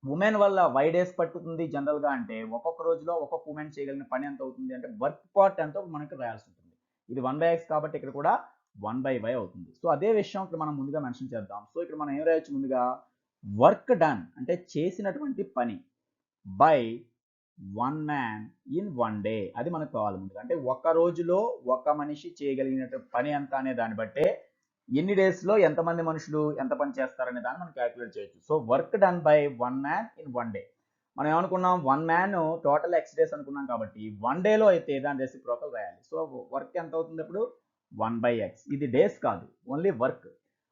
ఉమెన్ వల్ల వై డేస్ పట్టుతుంది జనరల్గా అంటే ఒక్కొక్క రోజులో ఒక్కొక్క ఉమెన్ చేయగలిగిన పని ఎంత అవుతుంది అంటే వర్క్ పార్ట్ ఎంతో మనకి రాయాల్సి ఉంటుంది. ఇది 1/x కాబట్టి ఇక్కడ కూడా 1/y అవుతుంది. సో అదే విషయం ఇక్కడ మనం ముందుగా మెన్షన్ చేద్దాం. సో ఇక్కడ మనం ఏం రాయొచ్చు, ముందుగా వర్క్ డన్ అంటే చేసినటువంటి పని బై 1 man in 1 day, అది మనకు కావాలి ముందుగా. అంటే ఒక రోజులో ఒక మనిషి చేయగలిగిన పని ఎంత అనే దాన్ని బట్టే ఎన్ని డేస్లో ఎంతమంది మనుషులు ఎంత పని చేస్తారనే దాన్ని మనం క్యాలిక్యులేట్ చేయొచ్చు. So work done by 1 man in 1 day, మనం ఏమనుకున్నాం, 1 man టోటల్ ఎక్స్ డేస్ అనుకున్నాం కాబట్టి 1 డేలో అయితే దాని రెసిప్రోకల్ రాయాలి. సో వర్క్ ఎంత అవుతుంది ఇప్పుడు, 1/x. ఇది డేస్ కాదు, ఓన్లీ వర్క్.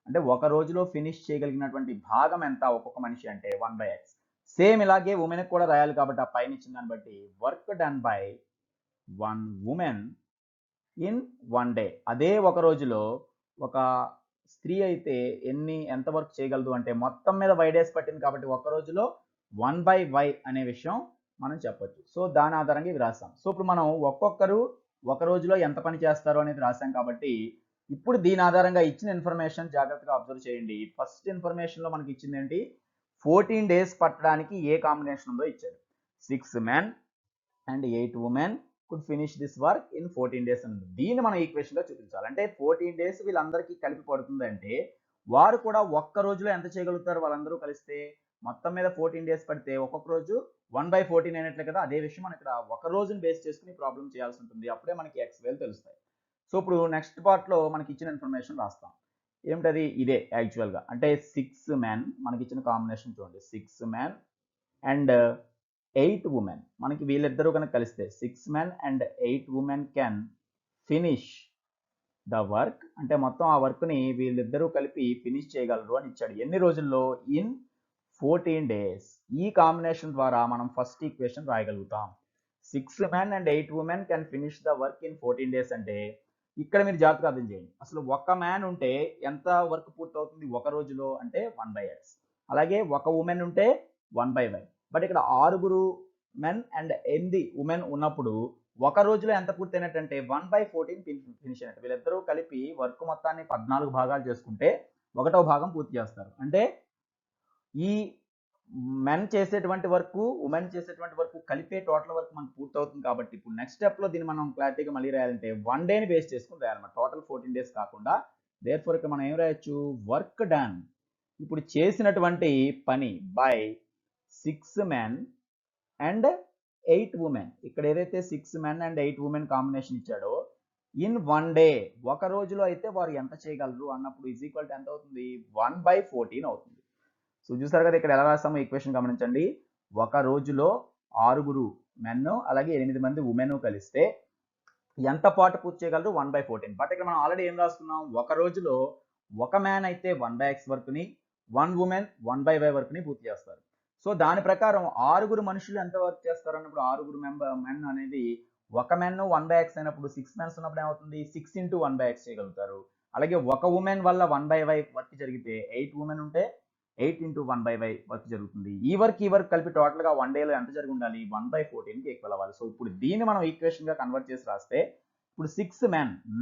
అంటే ఒక రోజులో ఫినిష్ చేయగలిగినటువంటి భాగం ఎంత ఒక్కొక్క మనిషి అంటే 1/x. సేమ్ ఇలాగే ఉమెన్కి కూడా రాయాలి కాబట్టి ఆ పైన ఇచ్చిన దాన్ని బట్టి work done by 1 woman in 1 day. అదే ఒక రోజులో ఒక స్త్రీ అయితే ఎంత వర్క్ చేయగలదు అంటే మొత్తం మీద వై డేస్ పట్టింది కాబట్టి ఒక రోజులో 1/y అనే విషయం మనం చెప్పొచ్చు. సో దాని ఆధారంగా ఇవి రాస్తాం. సో ఇప్పుడు మనం ఒక్కొక్కరు ఒక రోజులో ఎంత పని చేస్తారో అనేది రాసాం కాబట్టి ఇప్పుడు దీని ఆధారంగా ఇచ్చిన ఇన్ఫర్మేషన్ జాగ్రత్తగా అబ్జర్వ్ చేయండి. ఫస్ట్ ఇన్ఫర్మేషన్లో మనకి ఇచ్చింది ఏంటి, 14 days పట్టడానికి ఏ కాంబినేషన్ ఉందో ఇచ్చారు. 6 men and 8 women could finish this work in 14 days అని. దీన్ని మనం ఈక్వేషన్ గా చూపించాలి. అంటే 14 days వీళ్ళందరికీ కలిపి పడుతుందంటే వారు కూడా ఒక్క రోజులో ఎంత చేయగలుగుతారు వాళ్ళందరూ కలిస్తే? మొత్తం మీద 14 days పడితే ఒక్కొక్క రోజు 1/14 అయినట్లే కదా. అదే విషయం మనం ఇక్కడ ఒక రోజుని బేస్ చేసుకుని ప్రాబ్లం చేయాల్సి ఉంటుంది. అప్పుడే మనకి ఎక్స్ వేలు తెలుస్తాయి. సో ఇప్పుడు నెక్స్ట్ పార్ట్ లో మనకి ఇచ్చిన ఇన్ఫర్మేషన్ రాస్తాం. ఏమిటది? ఇదే యాక్చువల్ గా. అంటే 6 men మనకి ఇచ్చిన కాంబినేషన్ చూడండి. 6 men అండ్ 8 women. మనకి వీళ్ళిద్దరూ కనుక కలిస్తే 6 men and 8 women can finish the work. అంటే మొత్తం ఆ వర్క్ ని వీళ్ళిద్దరూ కలిపి ఫినిష్ చేయగలరు అని ఇచ్చాడు. ఎన్ని రోజుల్లో? In 14 days. ఈ కాంబినేషన్ ద్వారా మనం ఫస్ట్ ఈక్వేషన్ రాయగలుగుతాం. 6 men and 8 women can finish the work in 14 days అంటే ఇక్కడ మీరు జాగ్రత్తగా అర్థం చేయండి. అసలు ఒక మ్యాన్ ఉంటే ఎంత వర్క్ పూర్తవుతుంది ఒక రోజులో? అంటే 1/x. అలాగే ఒక ఉమెన్ ఉంటే 1/y. బట్ ఇక్కడ 6 మెన్ అండ్ 8 ఉమెన్ ఉన్నప్పుడు ఒక రోజులో ఎంత పూర్తయినట్టంటే 1/14 ఫినిష్ అయినట్టు. వీళ్ళిద్దరూ కలిపి వర్క్ మొత్తాన్ని 14 భాగాలు చేసుకుంటే 1వ భాగం పూర్తి చేస్తారు. అంటే ఈ మెన్ చేసేటువంటి వర్క్, ఉమెన్ చేసేటువంటి వర్క్ కలిపే టోటల్ వర్క్ మనకు పూర్తవుతుంది. కాబట్టి ఇప్పుడు నెక్స్ట్ స్టెప్ లో దీన్ని మనం క్లారిటీగా మళ్ళీ రాయాలంటే 1 డేని బేస్ చేసుకుని రాయాలన్నమాట. టోటల్ 14 days కాకుండా. దేర్ఫోర్ ఇక్కడ మనం ఏం రాయొచ్చు? Work done. ఇప్పుడు చేసినటువంటి పని బై 6 men అండ్ 8 women. ఇక్కడ ఏదైతే 6 men and 8 women కాంబినేషన్ ఇచ్చాడో ఇన్ 1 day, ఒక రోజులో అయితే వారు ఎంత చేయగలరు అన్నప్పుడు ఈజ్ ఈక్వల్ టు ఎంత అవుతుంది? 1/14 అవుతుంది. సో చూసారు కదా ఇక్కడ ఎలా రాస్తామో ఈక్వేషన్ గమనించండి. ఒక రోజులో 6 మెన్ అలాగే 8 మంది ఉమెన్ కలిస్తే ఎంత పాటు పూర్తి చేయగలరు? 1/14. బట్ ఇక్కడ మనం ఆల్రెడీ ఏం రాసుకున్నాం? ఒక రోజులో ఒక మ్యాన్ అయితే 1/x వర్క్ ని, 1 ఉమెన్ 1/y వర్క్ ని పూర్తి చేస్తారు. సో దాని ప్రకారం 6 మనుషులు ఎంత వర్క్ చేస్తారు అన్నప్పుడు 6 మెన్ అనేది ఒక మెన్ 1/x అయినప్పుడు 6 మెన్స్ ఉన్నప్పుడు ఏమవుతుంది? 6 into 1/x చేయగలుగుతారు. అలాగే ఒక ఉమెన్ వల్ల 1/y వర్క్ జరిగితే 8 ఉమెన్ ఉంటే 8 into 1/y వర్క్ జరుగుతుంది. ఈ వర్క్ కలిపి టోటల్ గా 1 డేలో ఎంత జరిగి ఉండాలి? 1/14 కి ఈక్వల్ అవ్వాలి. సో ఇప్పుడు దీన్ని మనం ఈక్వేషన్ గా కన్వర్ట్ చేసి రాస్తే ఇప్పుడు 6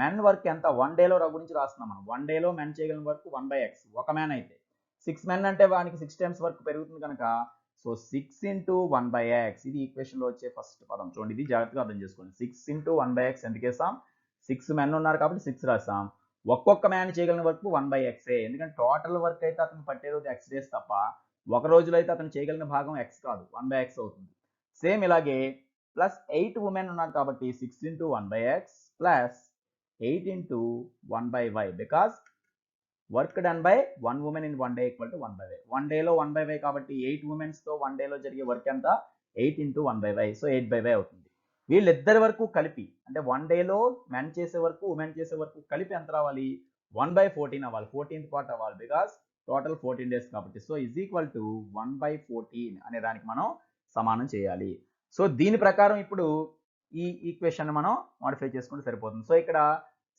మెన్ వర్క్ ఎంత 1 డేలో గురించి రాస్తున్నాం మనం. 1 డేలో మెన్ చేయగలిగిన వర్క్ 1/x ఒక మ్యాన్ అయితే. 6 men అంటే వానికి 6 times వర్క్ పెరుగుతుంది కనుక సో 6 into 1/x. ఇది ఈక్వేషన్ లో వచ్చే ఫస్ట్ పదం. చూడండి ఇది జాగ్రత్తగా అర్థం చేసుకోండి. 6 into 1/x ఎందుకు వేసాం? 6 men ఉన్నారు కాబట్టి 6 రాసాం. ఒక్కొక్క మ్యాన్ చేయగలిగిన వర్క్ 1/x. ఎందుకంటే టోటల్ వర్క్ అయితే అతను పట్టే రోజు x డేస్ తప్ప ఒక రోజులో అయితే అతను చేయగలిగిన భాగం x కాదు, 1/x అవుతుంది. సేమ్ ఇలాగే ప్లస్ 8 ఉమెన్ ఉన్నారు కాబట్టి 6 into 1/x plus 8 into 1/y because work done by 1 women in 1 day equal to 1/y. 1 డేలో 1/y కాబట్టి 8 ఉమెన్స్ తో 1 డేలో జరిగే వర్క్ ఎంత? 8 into 1/y. సో 8/y అవుతుంది. వీళ్ళిద్దరి వరకు కలిపి అంటే 1 డేలో మెన్ చేసే వరకు ఉమెన్ చేసే వరకు కలిపి ఎంత రావాలి? 1/14 అవ్వాలి. 14th పార్ట్ అవ్వాలి బికాస్ టోటల్ 14 days కాబట్టి. సో ఈజ్ ఈక్వల్ టు 1/14 అనే దానికి మనం సమానం చేయాలి. సో దీని ప్రకారం ఇప్పుడు ఈ ఈక్వేషన్ మనం మాడిఫై చేసుకుంటే సరిపోతుంది. సో ఇక్కడ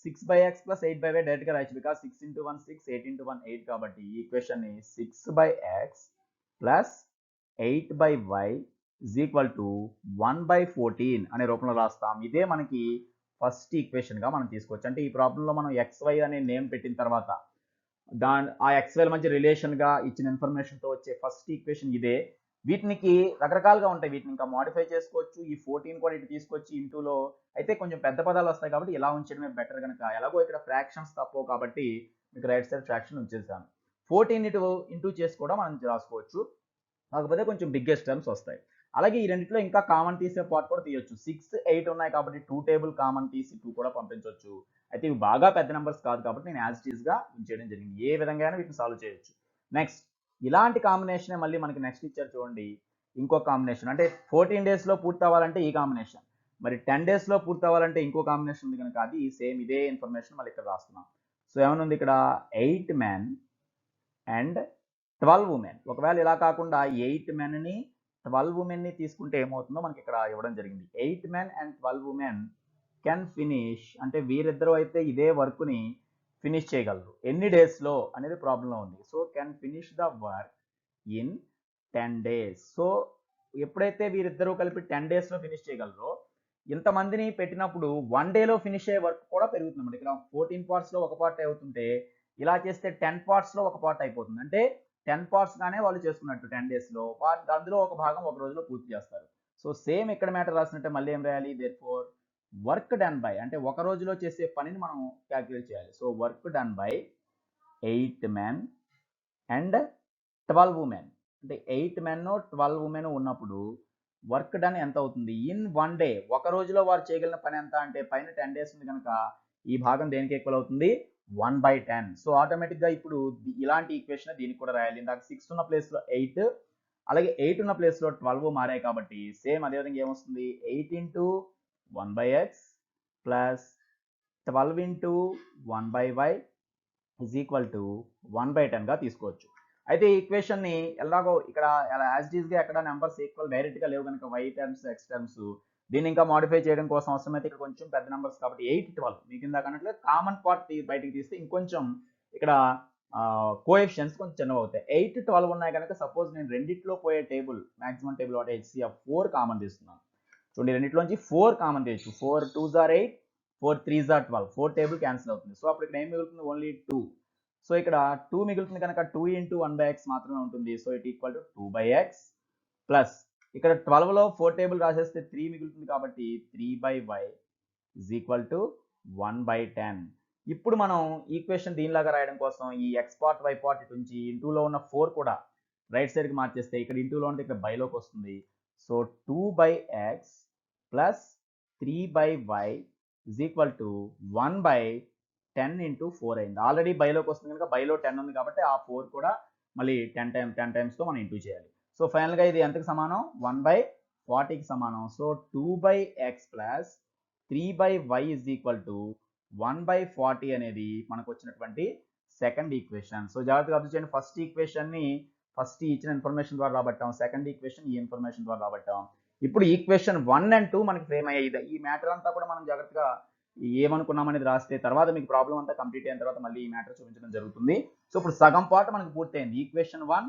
6/x plus 8/y డైరెక్ట్ గా రాయొచ్చు బికాస్ 6 into 1 6, 8 into 1 8 కాబట్టి ఈ ఈక్వేషన్ ని 6/x plus 8/y is equal to 1/14 అనే రూపంలో రాస్తాం. ఇదే మనకి ఫస్ట్ ఈక్వేషన్ గా మనం తీసుకోవచ్చు. అంటే ఈ ప్రాబ్లంలో మనం xy అనే నేమ్ పెట్టిన తర్వాత ఆ xy మధ్య రిలేషన్ గా ఇచ్చిన ఇన్ఫర్మేషన్ తో వచ్చే ఫస్ట్ ఈక్వేషన్ ఇదే. వీటికి రకరకాలుగా ఉంటాయి. వీటిని ఇంకా మాడిఫై చేసుకోవచ్చు. ఈ 14 కూడా ఇటు తీసుకొచ్చి ఇంటూలో అయితే కొంచెం పెద్ద పదాలు వస్తాయి కాబట్టి ఇలా ఉంచడమే బెటర్ కనుక ఎలాగో ఇక్కడ ఫ్రాక్షన్స్ తప్పవు కాబట్టి మీకు రైట్ సైడ్ ఫ్రాక్షన్ ఉంచేసాను. 14 ఇటు ఇంటూ చేసి కూడా మనం రాసుకోవచ్చు. కాకపోతే కొంచెం బిగ్గెస్ట్ టర్మ్స్ వస్తాయి. అలాగే ఈ రెండిట్లో ఇంకా కామన్ తీసే పార్ట్ కూడా తీయొచ్చు. 6, 8 ఉన్నాయి కాబట్టి 2 టేబుల్ కామన్ తీసి 2 కూడా పంపించవచ్చు. అయితే ఇవి బాగా పెద్ద నెంబర్స్ కాదు కాబట్టి నేను యాజ్ ఇట్ ఈస్ గా ఉంచేయడం జరిగింది. ఏ విధంగా వీటిని సాల్వ్ చేయొచ్చు. నెక్స్ట్ ఇలాంటి కాంబినేషన్ మళ్ళీ మనకి నెక్స్ట్ ఇచ్చారు చూడండి. ఇంకో కాంబినేషన్ అంటే 14 days లో పూర్తి అవ్వాలంటే ఈ కాంబినేషన్, మరి 10 days లో పూర్తి అవ్వాలంటే ఇంకో కాంబినేషన్ ఉంది కనుక అది సేమ్ ఇదే ఇన్ఫర్మేషన్ మళ్ళీ ఇక్కడ రాస్తున్నాం. సో ఏమనుంది ఇక్కడ 8 men అండ్ 12 ఉమెన్. ఒకవేళ ఇలా కాకుండా 8 men ని 12 women ని తీసుకుంటే ఏమవుతుందో మనకి ఇక్కడ ఇవ్వడం జరిగింది. 8 men and 12 women can finish అంటే వీరిద్దరూ అయితే ఇదే వర్క్ ని ఫినిష్ చేయగలరు. ఎన్ని డేస్ లో అనేది ప్రాబ్లం లో ఉంది. So can finish the work in 10 days. So ఎప్పుడైతే వీరిద్దరూ కలిపి 10 days లో ఫినిష్ చేయగలరో ఇంతమందిని పెట్టినప్పుడు 1 day లో ఫినిష్ అయ్యే వర్క్ కూడా పెరుగుతుంది. ఇక్కడ 14 parts లో ఒక పార్ట్ అవుతుంటే ఇలా చేస్తే 10 parts లో ఒక పార్ట్ అయిపోతుంది. అంటే 10 parts గానే వాళ్ళు చేసుకున్నట్టు 10 days లో అందులో ఒక భాగం ఒక రోజులో పూర్తి చేస్తారు. సో సేమ్ ఇక్కడ మ్యాటర్ రాసినట్టే మళ్ళీ ఏం రాయాలి? దేర్ఫోర్ వర్క్ డన్ బై అంటే ఒక రోజులో చేసే పనిని మనం క్యాలిక్యులేట్ చేయాలి. So work done by 8 men and 12 women. అంటే 8 men 12 ఉమెన్ ఉన్నప్పుడు వర్క్ డన్ ఎంత అవుతుంది ఇన్ 1 డే. ఒక రోజులో వారు చేయగలిగిన పని ఎంత అంటే పైన 10 days ఉంది కనుక ఈ భాగం దేనికి ఈక్వల్ అవుతుంది 1/10. సో ఆటోమేటిక్గా ఇప్పుడు ఇలాంటి ఈక్వేషన్ దీనికి కూడా రాయాలి. ఇందాక 6 ఉన్న ప్లేస్లో 8, అలాగే 8 ఉన్న ప్లేస్లో 12 మారాయి కాబట్టి సేమ్ అదేవిధంగా ఏమొస్తుంది 8 into 1/x plus 12 into 1/y is equal to 1/10గా తీసుకోవచ్చు. అయితే ఈ ఈక్వేషన్ని ఎలాగో ఇక్కడ యాజ్ ఇట్ ఈస్గా ఎక్కడ నెంబర్స్ ఈక్వల్ డైరెక్ట్గా లేవు కనుక y టర్మ్స్ x టర్మ్స్ దీన్ని ఇంకా మాడిఫై చేయడం కోసం అవసరమైతే ఇక్కడ కొంచెం పెద్ద నెంబర్స్ కాబట్టి 8, 12 మీకు ఇందాక అన్నట్లు కామన్ పార్ట్ బయటికి తీస్తే ఇంకొంచెం ఇక్కడ కోఎఫిషియన్స్ కొంచెం చిన్నవి అవుతాయి. 8, 12 ఉన్నాయి కనుక సపోజ్ నేను రెండిట్లో పోయే టేబుల్ మాక్సిమం టేబుల్ వాటి HCF 4 కామన్ తీస్తున్నాను. చూడండి రెండిట్లోంచి 4 కామన్ తీయచ్చు. 4 2s are 8, 4 3s are 12. 4 table cancel అవుతుంది. సో అప్పుడు ఇక్కడ ఏం మిగులుతుంది ఓన్లీ 2. సో ఇక్కడ 2 మిగులుతుంది కనుక 2 ఇంటూ 1/x మాత్రమే ఉంటుంది. So it equal to 2/x plus ఇక్కడ 12లో 4 టేబుల్ రాసేస్తే 3 మిగులుతుంది కాబట్టి 3/y ఈజ్ ఈక్వల్ టు 1/10. ఇప్పుడు మనం ఈక్వేషన్ దీనిలాగా రాయడం కోసం ఈ ఎక్స్ పార్ట్ వై పార్ట్ ఇటు నుంచి ఇంటూలో ఉన్న 4 కూడా రైట్ సైడ్కి మార్చేస్తే ఇక్కడ ఇంటూలో ఉంటే ఇక్కడ బైలోకి వస్తుంది. So 2/x plus 3/y is equal to 1/10 into 4 అయింది. ఆల్రెడీ బైలోకి వస్తుంది కనుక బైలో 10 ఉంది కాబట్టి ఆ 4 కూడా మళ్ళీ 10 టైమ్స్తో మనం ఇంటూ చేయాలి. సో ఫైనల్గా ఇది ఎంతకు సమానం 1/40కి సమానం. So 2/x plus 3/y is equal to 1/40 అనేది మనకు వచ్చినటువంటి సెకండ్ ఈక్వేషన్. సో జాగ్రత్తగా అబ్జర్వ్ చేయండి. ఫస్ట్ ఈక్వేషన్ని ఫస్ట్ ఇచ్చిన ఇన్ఫర్మేషన్ ద్వారా రాబట్టాం, సెకండ్ ఈక్వేషన్ ఈ ఇన్ఫర్మేషన్ ద్వారా రాబట్టాం. ఇప్పుడు ఈక్వేషన్ 1 and 2 మనకి ఫ్రేమ్ అయ్యేది. ఈ మ్యాటర్ అంతా కూడా మనం జాగ్రత్తగా ఏమనుకున్నాం అనేది రాస్తే తర్వాత మీకు ప్రాబ్లం అంతా కంప్లీట్ అయిన తర్వాత మళ్ళీ ఈ మ్యాటర్ చూపించడం జరుగుతుంది. సో ఇప్పుడు సగం పార్ట్ మనకు పూర్తయింది. Equation 1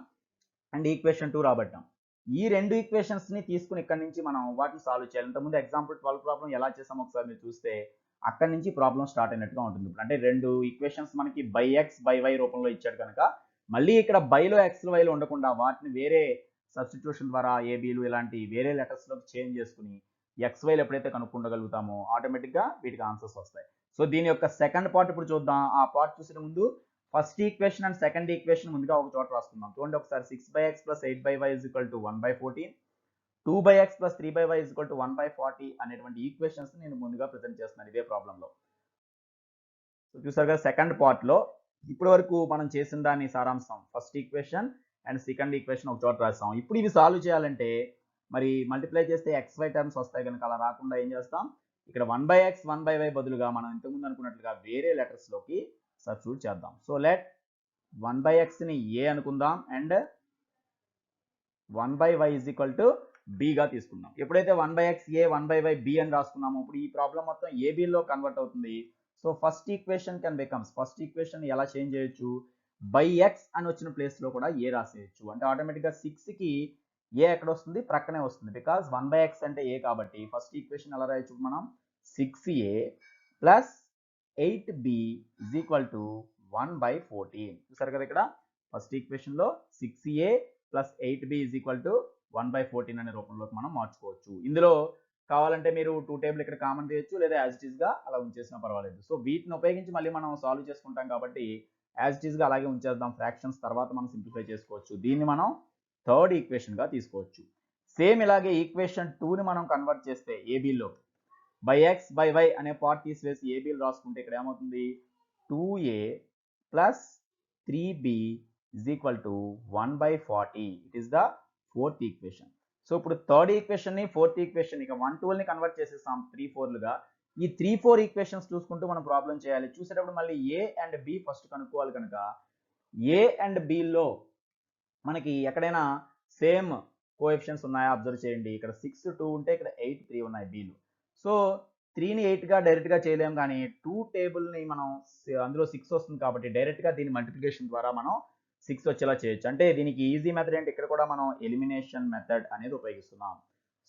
and equation 2 రాబట్టాం. ఈ రెండు ఈక్వేషన్స్ని తీసుకుని ఇక్కడ నుంచి మనం వాటిని సాల్వ్ చేయాలి. ఇంతకుముందు ఎగ్జాంపుల్ 12 ప్రాబ్లం ఎలా చేసామో ఒకసారి మీరు చూస్తే అక్కడి నుంచి ప్రాబ్లం స్టార్ట్ అయినట్టుగా ఉంటుంది. అంటే రెండు ఈక్వేషన్స్ మనకి బై ఎక్స్ బై వై రూపంలో ఇచ్చాడు కనుక మళ్ళీ ఇక్కడ బైలో ఎక్స్ వైలో ఉండకుండా వాటిని వేరే సబ్స్టిట్యూషన్ ద్వారా ఏబీలు ఇలాంటి వేరే లెటర్స్లోకి చేంజ్ చేసుకుని ఎక్స్ వైలు ఎప్పుడైతే కనుక్కోగలుగుతామో ఆటోమేటిక్గా వీటికి ఆన్సర్స్ వస్తాయి. సో దీని యొక్క సెకండ్ పార్ట్ ఇప్పుడు చూద్దాం. ఆ పార్ట్ చూసే ముందు first equation and second equation ముందుగా ఒక చోట రాసుకుందాం. చూడండి ఒకసారి 6/x plus 8/y is equal to 1/14, 2/x plus 3/y is equal to 1/40 అనేటువంటి ఈక్వేషన్స్ నేను ముందుగా ప్రెజెంట్ చేస్తున్నాను ఇదే ప్రాబ్లంలో. సో చూసారు కదా సెకండ్ పార్ట్లో ఇప్పటి వరకు మనం చేసిన దాని సారాంశం first equation and second equation ఒక చోట రాస్తాం. ఇప్పుడు ఇవి సాల్వ్ చేయాలంటే మరి మల్టిప్లై చేస్తే XY టర్మ్స్ వస్తాయి కనుక అలా రాకుండా ఏం చేస్తాం ఇక్కడ 1/x 1/y బదులుగా మనం ఇంతకుముందు అనుకున్నట్లుగా వేరే లెటర్స్లోకి సబ్స్టిట్యూట్ చేద్దాం. సో లెట్ 1/xని ఏ అనుకుందాం and 1/y is equal to బిగా తీసుకుందాం. ఎప్పుడైతే 1/x ఏ 1/y బి అని రాసుకున్నామో ఇప్పుడు ఈ ప్రాబ్లం మొత్తం ఏబీలో కన్వర్ట్ అవుతుంది. So first equation can becomes first equation ఎలా చేంజ్ చేయొచ్చు బై ఎక్స్ అని వచ్చిన ప్లేస్లో కూడా ఏ రాసేయచ్చు. అంటే ఆటోమేటిక్గా 6కి ఏ ఎక్కడ వస్తుంది ప్రక్కనే వస్తుంది బికాజ్ 1/x అంటే ఏ కాబట్టి ఫస్ట్ ఈక్వేషన్ ఎలా రాయొచ్చు మనం 6a plus 8b is equal to 1/14. చూసారు కదా ఇక్కడ ఫస్ట్ ఈక్వేషన్లో 6a plus 8b is equal to 1/14 అనే రూపంలోకి మనం మార్చుకోవచ్చు. ఇందులో కావాలంటే మీరు 2 టేబుల్ ఇక్కడ కామన్ తీయచ్చు లేదా యాజ్ ఇట్ ఈస్గా అలా ఉంచేసినా పర్వాలేదు. సో వీటిని ఉపయోగించి మళ్ళీ మనం సాల్వ్ చేసుకుంటాం కాబట్టి యాజ్ ఇట్ ఈస్గా అలాగే ఉంచేద్దాం. ఫ్రాక్షన్స్ తర్వాత మనం సింప్లిఫై చేసుకోవచ్చు. దీన్ని మనం థర్డ్ ఈక్వేషన్గా తీసుకోవచ్చు. సేమ్ ఇలాగే ఈక్వేషన్ 2ని మనం కన్వర్ట్ చేస్తే ఏబీలో బై ఎక్స్ బై వై అనే పార్ట్ తీసివేసి ఏబీలు రాసుకుంటే ఇక్కడ ఏమవుతుంది 2a plus 3b is equal to 1/40. It is the fourth equation. So ఇప్పుడు థర్డ్ ఈక్వేషన్ని ఫోర్త్ ఈక్వేషన్ ఇక 1 12ని కన్వర్ట్ చేసేస్తాం 3 4లుగా. ఈ 3 4 ఈక్వేషన్స్ చూసుకుంటూ మనం ప్రాబ్లం చేయాలి. చూసేటప్పుడు మళ్ళీ ఏ అండ్ బి ఫస్ట్ కనుక్కోవాలి కనుక ఏ అండ్ బిలో మనకి ఎక్కడైనా సేమ్ కోఎఫిషియన్స్ ఉన్నాయా అబ్జర్వ్ చేయండి. ఇక్కడ 6 2 ఉంటే ఇక్కడ 8 3 ఉన్నాయి బీలు. సో 3ని 8గా డైరెక్ట్గా చేయలేము కానీ 2 టేబుల్ని మనం అందులో 6 వస్తుంది కాబట్టి డైరెక్ట్గా దీని మల్టిప్లికేషన్ ద్వారా మనం 6 వచ్చేలా చేయొచ్చు. అంటే దీనికి ఈజీ మెథడ్ ఏంటి ఇక్కడ కూడా మనం ఎలిమినేషన్ మెథడ్ అనేది ఉపయోగిస్తున్నాం.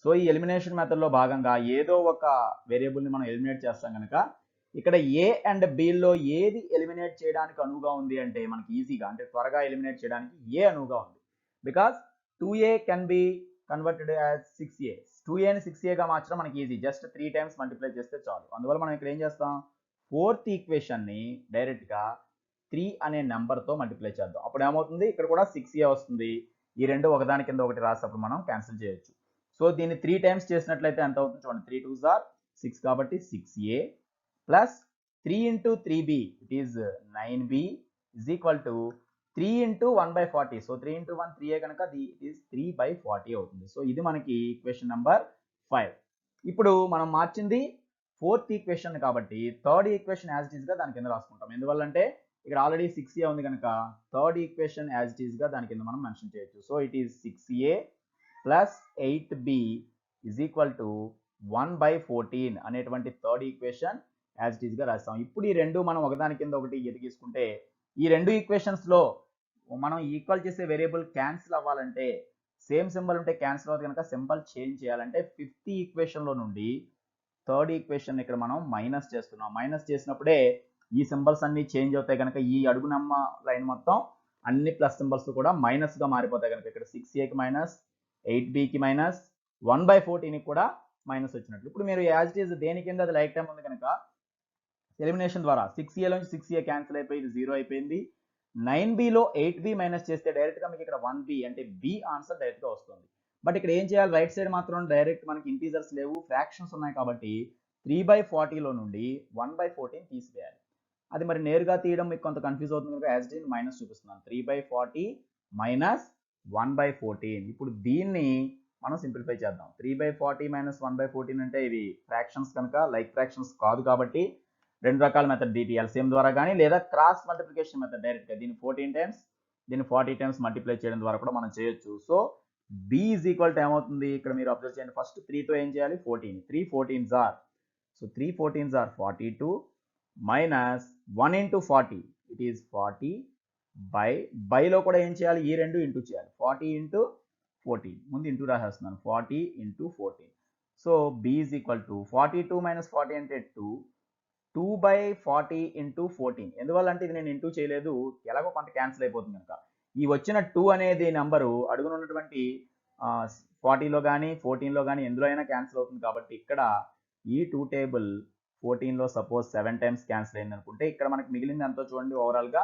సో ఈ ఎలిమినేషన్ మెథడ్లో భాగంగా ఏదో ఒక వేరియబుల్ని మనం ఎలిమినేట్ చేస్తాం కనుక ఇక్కడ ఏ అండ్ బిలో ఏది ఎలిమినేట్ చేయడానికి అనువుగా ఉంది అంటే మనకి ఈజీగా అంటే త్వరగా ఎలిమినేట్ చేయడానికి ఏ అనువుగా ఉంది. Because 2a can be converted as 6a, 2aని 6aగా మార్చడం మనకి ఈజీ, జస్ట్ 3 టైమ్స్ మల్టిప్లై చేస్తే చాలు. అందువల్ల మనం ఇక్కడ ఏం చేస్తాం, ఫోర్త్ ఈక్వేషన్ని డైరెక్ట్గా 3 అనే నెంబర్తో మల్టిప్లై చేద్దాం. అప్పుడు ఏమవుతుంది, ఇక్కడ కూడా 6a వస్తుంది. ఈ రెండు ఒకదాని కింద ఒకటి రాసినప్పుడు మనం క్యాన్సిల్ చేయొచ్చు. సో దీన్ని 3 టైమ్స్ చేసినట్లయితే ఎంత అవుతుంది చూడండి, 3 2s are 6 కాబట్టి 6a plus 3 into 3b it is 9b is equal to 3 into 1/40. So 3 into 1 3a కనుక ఇట్ ఈస్ 3/40 అవుతుంది. సో ఇది మనకి ఈక్వేషన్ నెంబర్ 5. ఇప్పుడు మనం మార్చింది ఫోర్త్ ఈక్వేషన్ కాబట్టి third equation as it is గా దాని కింద రాసుకుంటాం. ఎందువల్లంటే ఇక్కడ ఆల్రెడీ 6a ఉంది కనుక third equation as it is గా దాని కింద మనం మెన్షన్ చేయొచ్చు. So it is 6a plus 8b is equal to 1/14 అనేటువంటి third equation as it is గా రాస్తాం. ఇప్పుడు ఈ రెండు మనం ఒకదాని కింద ఒకటి ఎదిగిసుకుంటే ఈ రెండు ఈక్వేషన్స్ లో మనం ఈక్వల్ చేసే వేరియబుల్ క్యాన్సిల్ అవ్వాలంటే, సేమ్ సింబల్ ఉంటే క్యాన్సిల్ అవుతుంది కనుక సింబల్ చేంజ్ చేయాలంటే ఫిఫ్త్ ఈక్వేషన్ లో నుండి థర్డ్ ఈక్వేషన్ ఇక్కడ మనం మైనస్ చేస్తున్నాం. మైనస్ చేసినప్పుడే ఈ సింబల్స్ అన్ని చేంజ్ అవుతాయి కనుక ఈ అడుగునమ్మ లైన్ మొత్తం అన్ని ప్లస్ సింబల్స్ కూడా మైనస్ గా మారిపోతాయి కనుక ఇక్కడ 6aకి మైనస్, 8bకి మైనస్, 1/14కి కూడా మైనస్ వచ్చినట్లు. ఇప్పుడు మీరు యాజ్ ఇట్ ఈస్ దేని కింద అది లైక్ టైం ఉంది కనుక ఎలిమినేషన్ ద్వారా 6a నుంచి 6a క్యాన్సిల్ అయిపోయి ఇది 0 అయిపోయింది. 9bలో 8b మైనస్ చేస్తే డైరెక్ట్ గా మీకు ఇక్కడ 1b అంటే b ఆన్సర్ డైరెక్ట్ గా వస్తుంది. బట్ ఇక్కడ ఏం చేయాలి, రైట్ సైడ్ మాత్రం డైరెక్ట్ మనకి ఇంటీజర్స్ లేవు, ఫ్రాక్షన్స్ ఉన్నాయి కాబట్టి 3/40లో నుండి 1/14 తీసివేయాలి. అది మరి నేరుగా తీయడం మీకు కొంత కన్ఫ్యూజ్ అవుతుంది కనుక యాజ్ ఇట్ ఈస్ మైనస్ చూపిస్తున్నాను. 3/40 మైనస్ 1/14. ఇప్పుడు దీన్ని మనం సింప్లిఫై చేద్దాం. 3/40 మైనస్ 1/14 అంటే ఇవి ఫ్రాక్షన్స్ కనుక లైక్ ఫ్రాక్షన్స్ కాదు కాబట్టి రెండు రకాల మెథడ్, DT LCM ద్వారా కానీ లేదా క్రాస్ మల్టిప్లికేషన్ మెథడ్ డైరెక్ట్గా దీన్ని 14 టైమ్స్ దీన్ని 40 టైమ్స్ మల్టిప్లై చేయడం ద్వారా కూడా మనం చేయొచ్చు. So b is equal to ఏమవుతుంది, ఇక్కడ మీరు అబ్జర్వ్ చేయండి, ఫస్ట్ 3తో ఏం చేయాలి, 14, 3 14s are, so 3 14s are 42 minus 1 into 40 it is 40 బైలో కూడా ఏం చేయాలి, ఈ రెండు ఇంటూ చేయాలి, 40 into 14 ముందు ఇంటూ రాసేస్తున్నాను, 40 into 14. So b is equal to 42 minus 40 అంటే 2/40 into 14. ఎందువల్ల అంటే ఇది నేను ఇంటూ చేయలేదు, ఎలాగో కొంత క్యాన్సిల్ అయిపోతుంది కనుక ఈ వచ్చిన 2 అనేది నెంబరు అడుగున ఉన్నటువంటి 40లో కానీ 14లో కానీ ఎందులో అయినా క్యాన్సిల్ అవుతుంది కాబట్టి ఇక్కడ ఈ 2 టేబుల్ 14లో సపోజ్ 7 టైమ్స్ క్యాన్సిల్ అయింది అనుకుంటే ఇక్కడ మనకి మిగిలింది ఎంతో చూడండి, ఓవరాల్ గా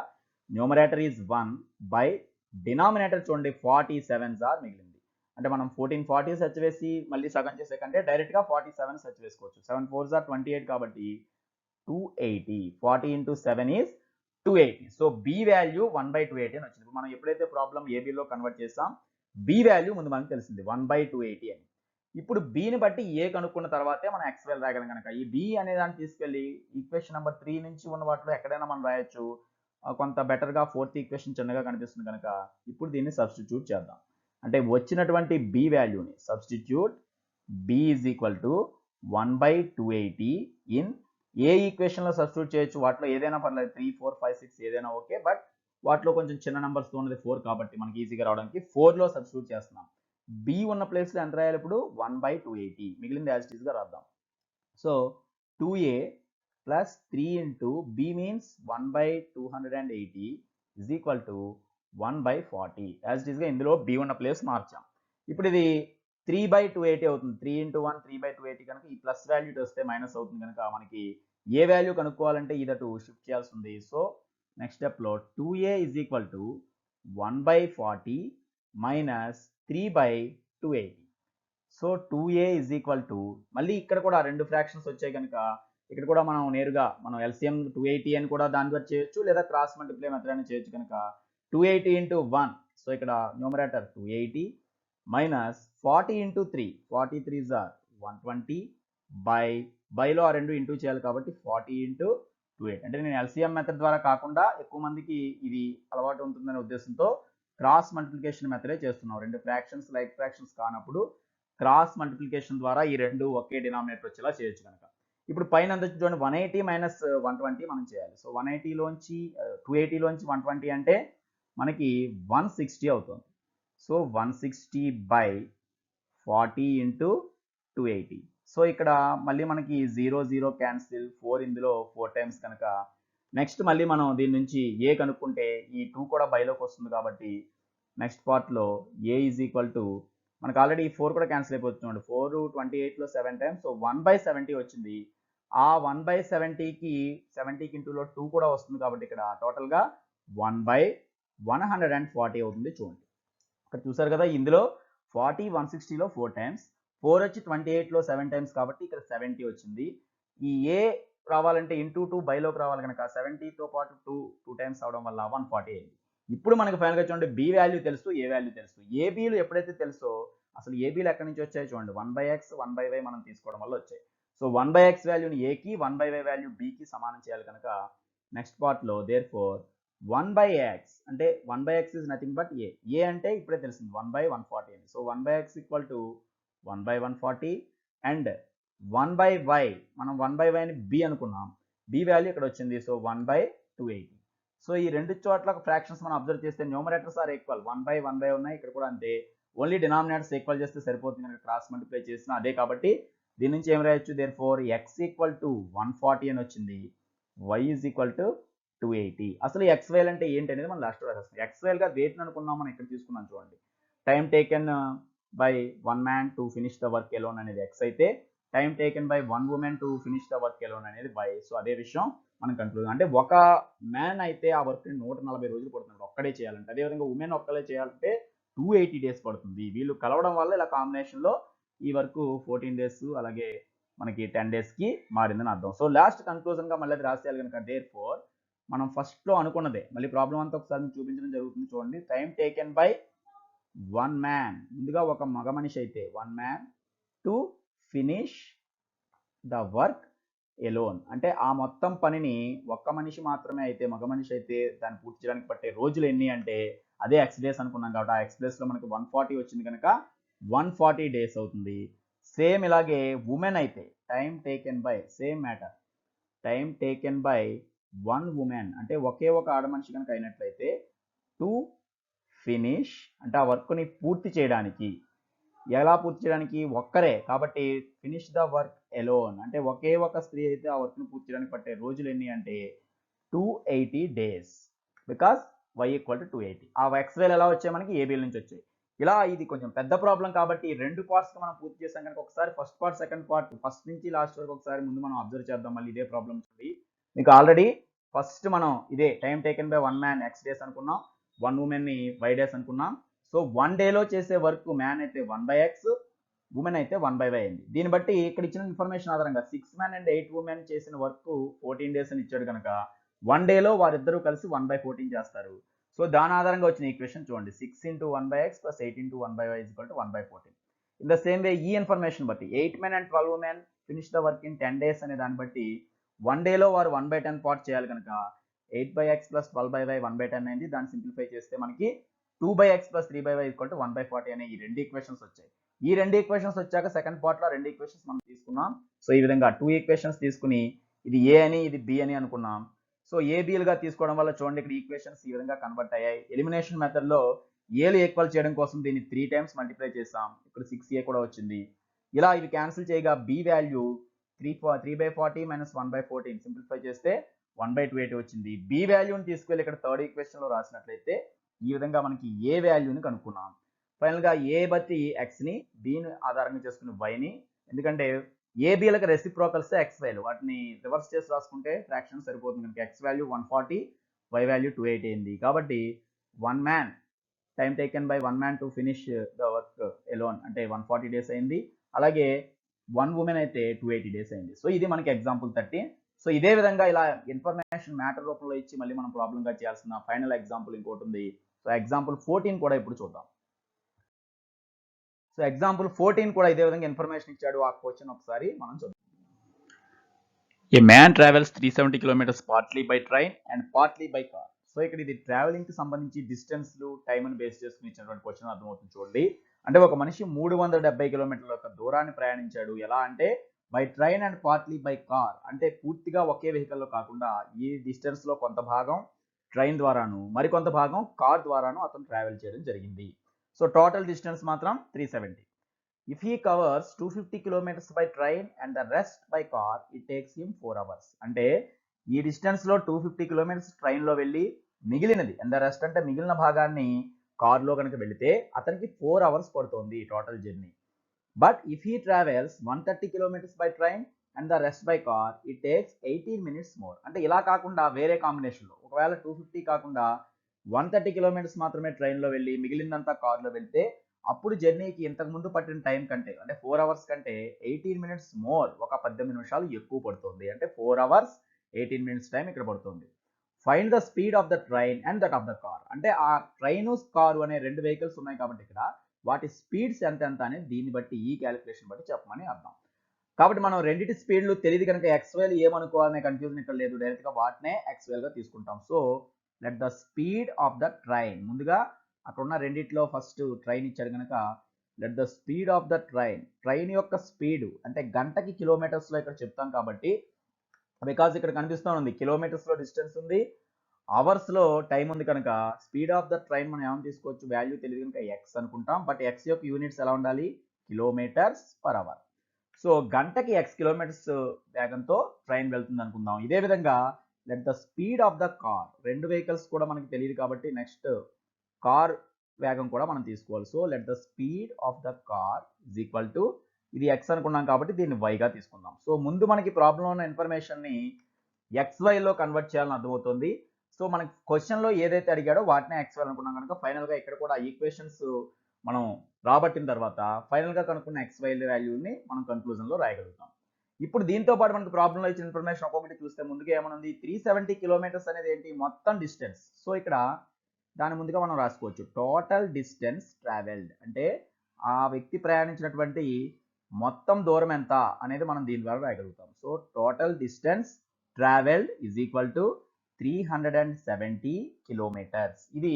న్యూమరేటర్ ఈజ్ 1 బై డినామినేటర్ చూడండి 47s are మిగిలింది. అంటే మనం 14 40s హెచ్ వేసి మళ్ళీ సగం చేసే కంటే డైరెక్ట్ గా 47s హెచ్ వేసుకోవచ్చు. 7 4s are 28 కాబట్టి 280. 40 into 7 is 280. So b value 1/280 అని వచ్చింది. ఇప్పుడు మనం ఎప్పుడైతే ప్రాబ్లం ఏబీలో కన్వర్ట్ చేసాం b వాల్యూ ముందు మనకు తెలిసింది 1/280 అని. ఇప్పుడు b ని బట్టి a కనుక్కున్న తర్వాతే మనం x వాల్యూ రాయగలం కనుక ఈ b అనే దాన్ని తీసుకెళ్లి ఈక్వేషన్ నెంబర్ 3 నుంచి ఉన్న వాటిలో ఎక్కడైనా మనం రాయొచ్చు. కొంత బెటర్గా ఫోర్త్ ఈక్వేషన్ చిన్నగా కనిపిస్తుంది కనుక ఇప్పుడు దీన్ని సబ్స్టిట్యూట్ చేద్దాం. అంటే వచ్చినటువంటి b వాల్యూని substitute b is equal to 1/280 in a ఈక్వేషన్లో సబ్స్టిట్యూట్ చేయొచ్చు, వాటిలో ఏదైనా పర్లేదు, 3 4 5 6 ఏదైనా ఓకే, బట్ వాటిలో కొంచెం చిన్న నెంబర్స్తో ఉన్నది 4 కాబట్టి మనకి ఈజీగా రావడానికి 4లో సబ్స్టిట్యూట్ చేస్తున్నాం. b ఉన్న ప్లేస్లో ఎంత రాయాలి ఇప్పుడు, 1/280, మిగిలింది యాజ్ ఇట్ ఈస్గా రాద్దాం. So 2a plus 3 into b means 1/280 is equal to 1/40. As it ఈస్గా ఇందులో b ఉన్న ప్లేస్ మార్చాం. ఇప్పుడు ఇది 3/280 అవుతుంది. 3 into 1 3/280 కనుక ఈ ప్లస్ వాల్యూ వస్తే మైనస్ అవుతుంది కనుక మనకి ఏ వాల్యూ కనుక్కోవాలంటే ఇదటు షిఫ్ట్ చేయాల్సి ఉంది. సో నెక్స్ట్ స్టెప్లో 2a is equal to 1/40 minus 3/280. So 2a is equal to మళ్ళీ ఇక్కడ కూడా రెండు ఫ్రాక్షన్స్ వచ్చాయి కనుక ఇక్కడ కూడా మనం నేరుగా మనం LCM 280 అని కూడా దాని ద్వారా చేయొచ్చు లేదా క్రాస్ మల్టిప్లై మెథడ్ అని చేయొచ్చు కనుక 280 into 1. సో ఇక్కడ numerator 280 minus 40 into 3 43s are 120 బైలో ఆ రెండు ఇంటూ చేయాలి కాబట్టి 40 into 280. అంటే నేను LCM మెథడ్ ద్వారా కాకుండా ఎక్కువ మందికి ఇది అలవాటు ఉంటుందనే ఉద్దేశంతో క్రాస్ మల్టిప్లికేషన్ మెథడే చేస్తున్నాం. రెండు ఫ్రాక్షన్స్ లైక్ ఫ్రాక్షన్స్ కానప్పుడు క్రాస్ మల్టిప్లికేషన్ ద్వారా ఈ రెండు ఒకే డినామినేటర్ వచ్చేలా చేయొచ్చు కనుక ఇప్పుడు పైన అంత చూడండి 180 మైనస్ 120 మనం చేయాలి. సో 180లోంచి 280లోంచి 120 అంటే మనకి 160 అవుతుంది. So 160/40 into 280. సో ఇక్కడ మళ్ళీ మనకి 0 0 క్యాన్సిల్, 4 ఇందులో 4 టైమ్స్ కనుక నెక్స్ట్ మళ్ళీ మనం దీని నుంచి ఏ కనుక్కుంటే ఈ 2 కూడా బైలోకి వస్తుంది కాబట్టి నెక్స్ట్ పార్ట్లో ఏ ఈజ్ ఈక్వల్ టు మనకు ఆల్రెడీ 4 కూడా క్యాన్సిల్ అయిపోతుంది. 4 28లో 7 టైమ్స్, సో 1/70 వచ్చింది. ఆ 1/70కి 70కి ఇంటూలో 2 కూడా వస్తుంది కాబట్టి ఇక్కడ టోటల్గా 1/140 అవుతుంది. చూడండి ఇక్కడ చూసారు కదా, ఇందులో 40 160లో 4 టైమ్స్, 4 వచ్చి 28లో 7 టైమ్స్ కాబట్టి ఇక్కడ 70 వచ్చింది. ఈ ఏ రావాలంటే ఇంటూ 2 బైలోకి రావాలి కనుక 70తో పాటు 2 టైమ్స్ అవడం వల్ల 140 అయింది. ఇప్పుడు మనకు ఫైనల్గా చూడండి బి వాల్యూ తెలుసు, ఏ వాల్యూ తెలుసు. ఏబీలు ఎప్పుడైతే తెలుసో అసలు ఏబీలు ఎక్కడి నుంచి వచ్చాయి చూడండి, 1/x 1/y మనం తీసుకోవడం వల్ల వచ్చాయి. సో 1/x వాల్యూని ఏకి 1/y వాల్యూ బికి సమానం చేయాలి కనుక నెక్స్ట్ పార్ట్లో దేర్ ఫోర్ 1/x అంటే 1/x ఇస్ నథింగ్ బట్ ఏ అంటే ఇప్పుడే తెలిసింది 1/140 అని. So 1/x equal to 1/140 and 1/y మనం 1/y ని బి అనుకున్నాం, బి వాల్యూ ఇక్కడ వచ్చింది. సో 1/280. సో ఈ రెండు చోట్ల ఫ్రాక్షన్స్ మనం అబ్జర్వ్ చేస్తే న్యూమరేటర్స్ ఆర్ ఈక్వల్, 1/1 ఉన్నాయి, ఇక్కడ కూడా అంతే. ఓన్లీ డినామినేటర్స్ ఈక్వల్ చేస్తే సరిపోతుంది కనుక క్రాస్ మల్టిప్లై చేసిన అదే కాబట్టి దీని నుంచి ఏం రాయొచ్చు, there four x equal to 140 అని వచ్చింది, వై ఈజ్ ఈక్వల్ టు 280. అసలు ఎక్స్ వైల్ అంటే ఏంటి అనేది మనం లాస్ట్ రాసేస్తాం. ఎక్స్ వైల్ గా వెయిట్ అనుకున్నాం, మనం ఇక్కడ తీసుకున్నాం చూడండి. Time taken by 1 man to finish the work alone అనేది ఎక్స్ అయితే, time taken by 1 women to finish the work alone అనేది వై. సో అదే విషయం మనం కన్క్లూడ్, అంటే ఒక మ్యాన్ అయితే ఆ వర్క్ 140 రోజులు పడుతుంది ఒక్కడే చేయాలంటే, అదేవిధంగా ఉమెన్ ఒక్కడే చేయాలంటే 280 డేస్ పడుతుంది. వీళ్ళు కలవడం వల్ల ఇలా కాంబినేషన్లో ఈ వరకు 14 డేస్ అలాగే మనకి 10 డేస్కి మారిందని అర్థం. సో లాస్ట్ కన్క్లూజన్గా మళ్ళీ అది రాసేయాలి కనుక దేర్ ఫోర్ మనం ఫస్ట్లో అనుకున్నదే మళ్ళీ ప్రాబ్లం అంతా ఒకసారి మీకు చూపించడం జరుగుతుంది. చూడండి, టైం టేకెన్ బై 1 మ్యాన్, ముందుగా ఒక మగ మనిషి అయితే 1 man to finish the work alone, అంటే ఆ మొత్తం పనిని ఒక్క మనిషి మాత్రమే అయితే, మగ మనిషి అయితే దాన్ని పూర్తి చేయడానికి పట్టే రోజులు ఎన్ని అంటే అదే ఎక్స్ డేస్ అనుకున్నాం కాబట్టి ఆ ఎక్స్ డేస్లో మనకి 140 వచ్చింది కనుక 140 డేస్ అవుతుంది. సేమ్ ఇలాగే ఉమెన్ అయితే time taken by same matter, time taken by 1 women అంటే ఒకే ఒక ఆడ మనిషి కనుక అయినట్లయితే టు ఫినిష్ అంటే ఆ వర్క్ని పూర్తి చేయడానికి, ఎలా పూర్తి చేయడానికి ఒక్కరే కాబట్టి ఫినిష్ ద వర్క్ ఎలోన్ అంటే ఒకే ఒక స్త్రీ అయితే ఆ వర్క్ని పూర్తి చేయడానికి పట్టే రోజులు ఎన్ని అంటే 280 days, because y equal to 280. ఆ ఎక్స్ వేలు ఎలా వచ్చాయి మనకి ఏబీల నుంచి వచ్చాయి. ఇలా ఇది కొంచెం పెద్ద ప్రాబ్లం కాబట్టి రెండు పార్ట్స్ మనం పూర్తి చేసాం కనుక ఒకసారి first part second part first నుంచి లాస్ట్ వరకు ఒకసారి ముందు మనం అబ్జర్వ్ చేద్దాం. మళ్ళీ ఇదే ప్రాబ్లమ్ చూడండి, మీకు ఆల్రెడీ ఫస్ట్ మనం ఇదే time taken by 1 man X days అనుకున్నాం, 1 ఉమెన్ ని వై డేస్ అనుకున్నాం. సో 1 డేలో చేసే వర్క్ మ్యాన్ అయితే 1/x, ఉమెన్ అయితే 1/y అయింది. దీన్ని బట్టి ఇక్కడ ఇచ్చిన ఇన్ఫర్మేషన్ ఆధారంగా 6 మ్యాన్ అండ్ 8 ఉమెన్ చేసిన వర్క్ 14 డేస్ అని ఇచ్చాడు కనుక 1 డేలో వారిద్దరూ కలిసి 1/14 చేస్తారు. సో దాని ఆధారంగా వచ్చిన ఈక్వేషన్ చూడండి, 6 × 1/x + 8 × 1/y = 1/14. In the same way ఈ ఇన్ఫర్మేషన్ బట్టి 8 men and 12 women finish the work in 10 days అనే దాన్ని బట్టి 1 డేలో వారు 1/10 పార్ట్ చేయాలి కనుక 8/x + 12/y 1/10 అయింది. దాన్ని సింప్లిఫై చేస్తే మనకి 2/x + 3/y = 1/40 అనే ఈ రెండు ఈక్వేషన్స్ వచ్చాయి. ఈ రెండు ఈక్వేషన్స్ వచ్చాక సెకండ్ పార్ట్లో రెండు ఈక్వేషన్స్ మనం తీసుకున్నాం. సో ఈ విధంగా 2 ఈక్వేషన్స్ తీసుకుని ఇది ఏ అని ఇది బి అని అనుకున్నాం. సో ఏబిఎల్గా తీసుకోవడం వల్ల చూడండి ఇక్కడ ఈక్వేషన్స్ ఈ విధంగా కన్వర్ట్ అయ్యాయి. ఎలిమినేషన్ మెథడ్లో ఏలు ఈక్వల్ చేయడం కోసం దీన్ని 3 టైమ్స్ మల్టిప్లై చేసాం, ఇక్కడ 6a కూడా వచ్చింది. ఇలా ఇవి క్యాన్సిల్ చేయగా బి వాల్యూ 3/40 - 1/14 సింప్లిఫై చేస్తే 1/280 వచ్చింది. బి వాల్యూని తీసుకెళ్ళి ఇక్కడ థర్డ్ ఈక్వేషన్లో రాసినట్లయితే ఈ విధంగా మనకి ఏ వాల్యూని కనుక్కున్నాం. ఫైనల్గా ఏ బట్టి ఎక్స్ని, బిని ఆధారంగా చేసుకుని వైని, ఎందుకంటే ఏబీలకు రెసిప్రోకల్స్ ఎక్స్ వాల్యూ, వాటిని రివర్స్ చేసి రాసుకుంటే ఫ్రాక్షన్ సరిపోతుంది కనుక ఎక్స్ వాల్యూ 140, వై వాల్యూ 280 అయింది. కాబట్టి 1 man time taken by 1 man to finish the work alone అంటే 140 డేస్ అయింది. అలాగే 1 ఉమెన్ అయితే 280 డేస్ అయింది. సో ఇది మనకి ఎగ్జాంపుల్ 30. సో ఇదే విధంగా ఇలా ఇన్ఫర్మేషన్ మ్యాటర్ రూపంలో ఇచ్చి మళ్ళీ మనం ప్రాబ్లంగా చేయాల్సిన ఫైనల్ ఎగ్జాంపుల్ ఇంకోటి ఉంది. సో ఎగ్జాంపుల్ 14 కూడా ఇప్పుడు చూద్దాం. సో ఎగ్జాంపుల్ 14 కూడా ఇదే విధంగా ఇన్ఫర్మేషన్ ఇచ్చాడు. ఆ క్వశ్చన్ ఒకసారి మనం చూద్దాం. ఏ man travels 370 kilometers partly by train and partly by car. So ఇక్కడ ఇది ట్రావెలింగ్ కి సంబంధించి డిస్టెన్స్లు టైంని బేస్ చేసుకుని ఇచ్చినటువంటి క్వశ్చన్ అర్థమవుతుంది చూడండి. అంటే ఒక మనిషి 370 కిలోమీటర్ల యొక్క దూరాన్ని ప్రయాణించాడు. ఎలా అంటే by train and partly by car, అంటే పూర్తిగా ఒకే వెహికల్లో కాకుండా ఈ డిస్టెన్స్ లో కొంత భాగం ట్రైన్ ద్వారాను మరికొంత భాగం కార్ ద్వారాను అతను ట్రావెల్ చేయడం జరిగింది. సో టోటల్ డిస్టెన్స్ మాత్రం 370. If he covers 250 kilometers by train and the rest by car, it takes him 4 hours. అంటే ఈ డిస్టెన్స్ లో 250 కిలోమీటర్స్ ట్రైన్ లో వెళ్ళి మిగిలినది అండ్ ద రెస్ట్ అంటే మిగిలిన భాగాన్ని కార్లో కనుక వెళితే అతనికి 4 అవర్స్ పడుతుంది total journey. But if he travels 130 kilometres by train and the rest by car it takes 18 minutes more. అంటే ఇలా కాకుండా వేరే కాంబినేషన్లో ఒకవేళ 250 కాకుండా 130 కిలోమీటర్స్ మాత్రమే ట్రైన్లో వెళ్ళి మిగిలిందంతా కార్లో వెళ్తే అప్పుడు జర్నీకి ఇంతకుముందు పట్టిన టైం కంటే అంటే 4 అవర్స్ కంటే 18 మినిట్స్ మోర్, ఒక 18 నిమిషాలు ఎక్కువ పడుతుంది. అంటే 4 అవర్స్ 18 మినిట్స్ టైం ఇక్కడ పడుతుంది. Find the speed of the train and that of the car. అంటే ఆ ట్రైన్ కారు అనే రెండు వెహికల్స్ ఉన్నాయి కాబట్టి ఇక్కడ వాటి స్పీడ్స్ ఎంత అనేది దీన్ని బట్టి ఈ క్యాలిక్యులేషన్ బట్టి చెప్పమని అర్థం. కాబట్టి మనం రెండింటి స్పీడ్లు తెలియదు కనుక ఎక్స్వైల్ ఏమనుకోవాలనే కన్ఫ్యూజన్ ఇక్కడ లేదు, డైరెక్ట్గా వాటినే ఎక్స్వైల్గా తీసుకుంటాం. So let the speed of the train, ముందుగా అక్కడ ఉన్న రెండిట్లో ఫస్ట్ ట్రైన్ ఇచ్చాడు కనుక let the speed of the train, train యొక్క స్పీడ్ అంటే గంటకి కిలోమీటర్స్లో ఇక్కడ చెప్తాం కాబట్టి బికాజ్ ఇక్కడ కనిపిస్తూ ఉంది కిలోమీటర్స్లో డిస్టెన్స్ ఉంది, అవర్స్లో టైం ఉంది కనుక స్పీడ్ ఆఫ్ ద ట్రైన్ మనం ఏమైనా తీసుకోవచ్చు, వాల్యూ తెలియదు కనుక ఎక్స్ అనుకుంటాం. బట్ ఎక్స్ యొక్క యూనిట్స్ ఎలా ఉండాలి, కిలోమీటర్స్ పర్ అవర్. సో గంటకి ఎక్స్ కిలోమీటర్స్ వేగంతో ట్రైన్ వెళ్తుంది అనుకుందాం. ఇదే విధంగా let the speed of the car, రెండు వెహికల్స్ కూడా మనకి తెలియదు కాబట్టి నెక్స్ట్ కార్ వేగం కూడా మనం తీసుకోవాలి. So let the speed of the car is equal to, ఇది ఎక్స్ అనుకున్నాం కాబట్టి దీన్ని వైగా తీసుకుందాం. సో ముందు మనకి ప్రాబ్లంలో ఉన్న ఇన్ఫర్మేషన్ని ఎక్స్వైలో కన్వర్ట్ చేయాలని అర్థమవుతుంది. సో మనకి క్వశ్చన్లో ఏదైతే అడిగాడో వాటినే ఎక్స్వై అనుకున్నాం కనుక ఫైనల్గా ఇక్కడ కూడా ఈక్వేషన్స్ మనం రాబట్టిన తర్వాత ఫైనల్గా కనుక్కున్న ఎక్స్వై వాల్యూని మనం కన్క్లూజన్లో రాయగలుగుతాం. ఇప్పుడు దీంతో పాటు మనకు ప్రాబ్లంలో ఇచ్చిన ఇన్ఫర్మేషన్ ఒక్కొక్కటి చూస్తే ముందుగా ఏమనుంది, 370 కిలోమీటర్స్ అనేది ఏంటి, మొత్తం డిస్టెన్స్. సో ఇక్కడ దాని ముందుగా మనం రాసుకోవచ్చు టోటల్ డిస్టెన్స్ ట్రావెల్డ్, అంటే ఆ వ్యక్తి ప్రయాణించినటువంటి మొత్తం దూరం ఎంత అనేది మనం దీని ద్వారా రాయగలుగుతాం. So total distance travelled is equal to 370 kilometres. ఇది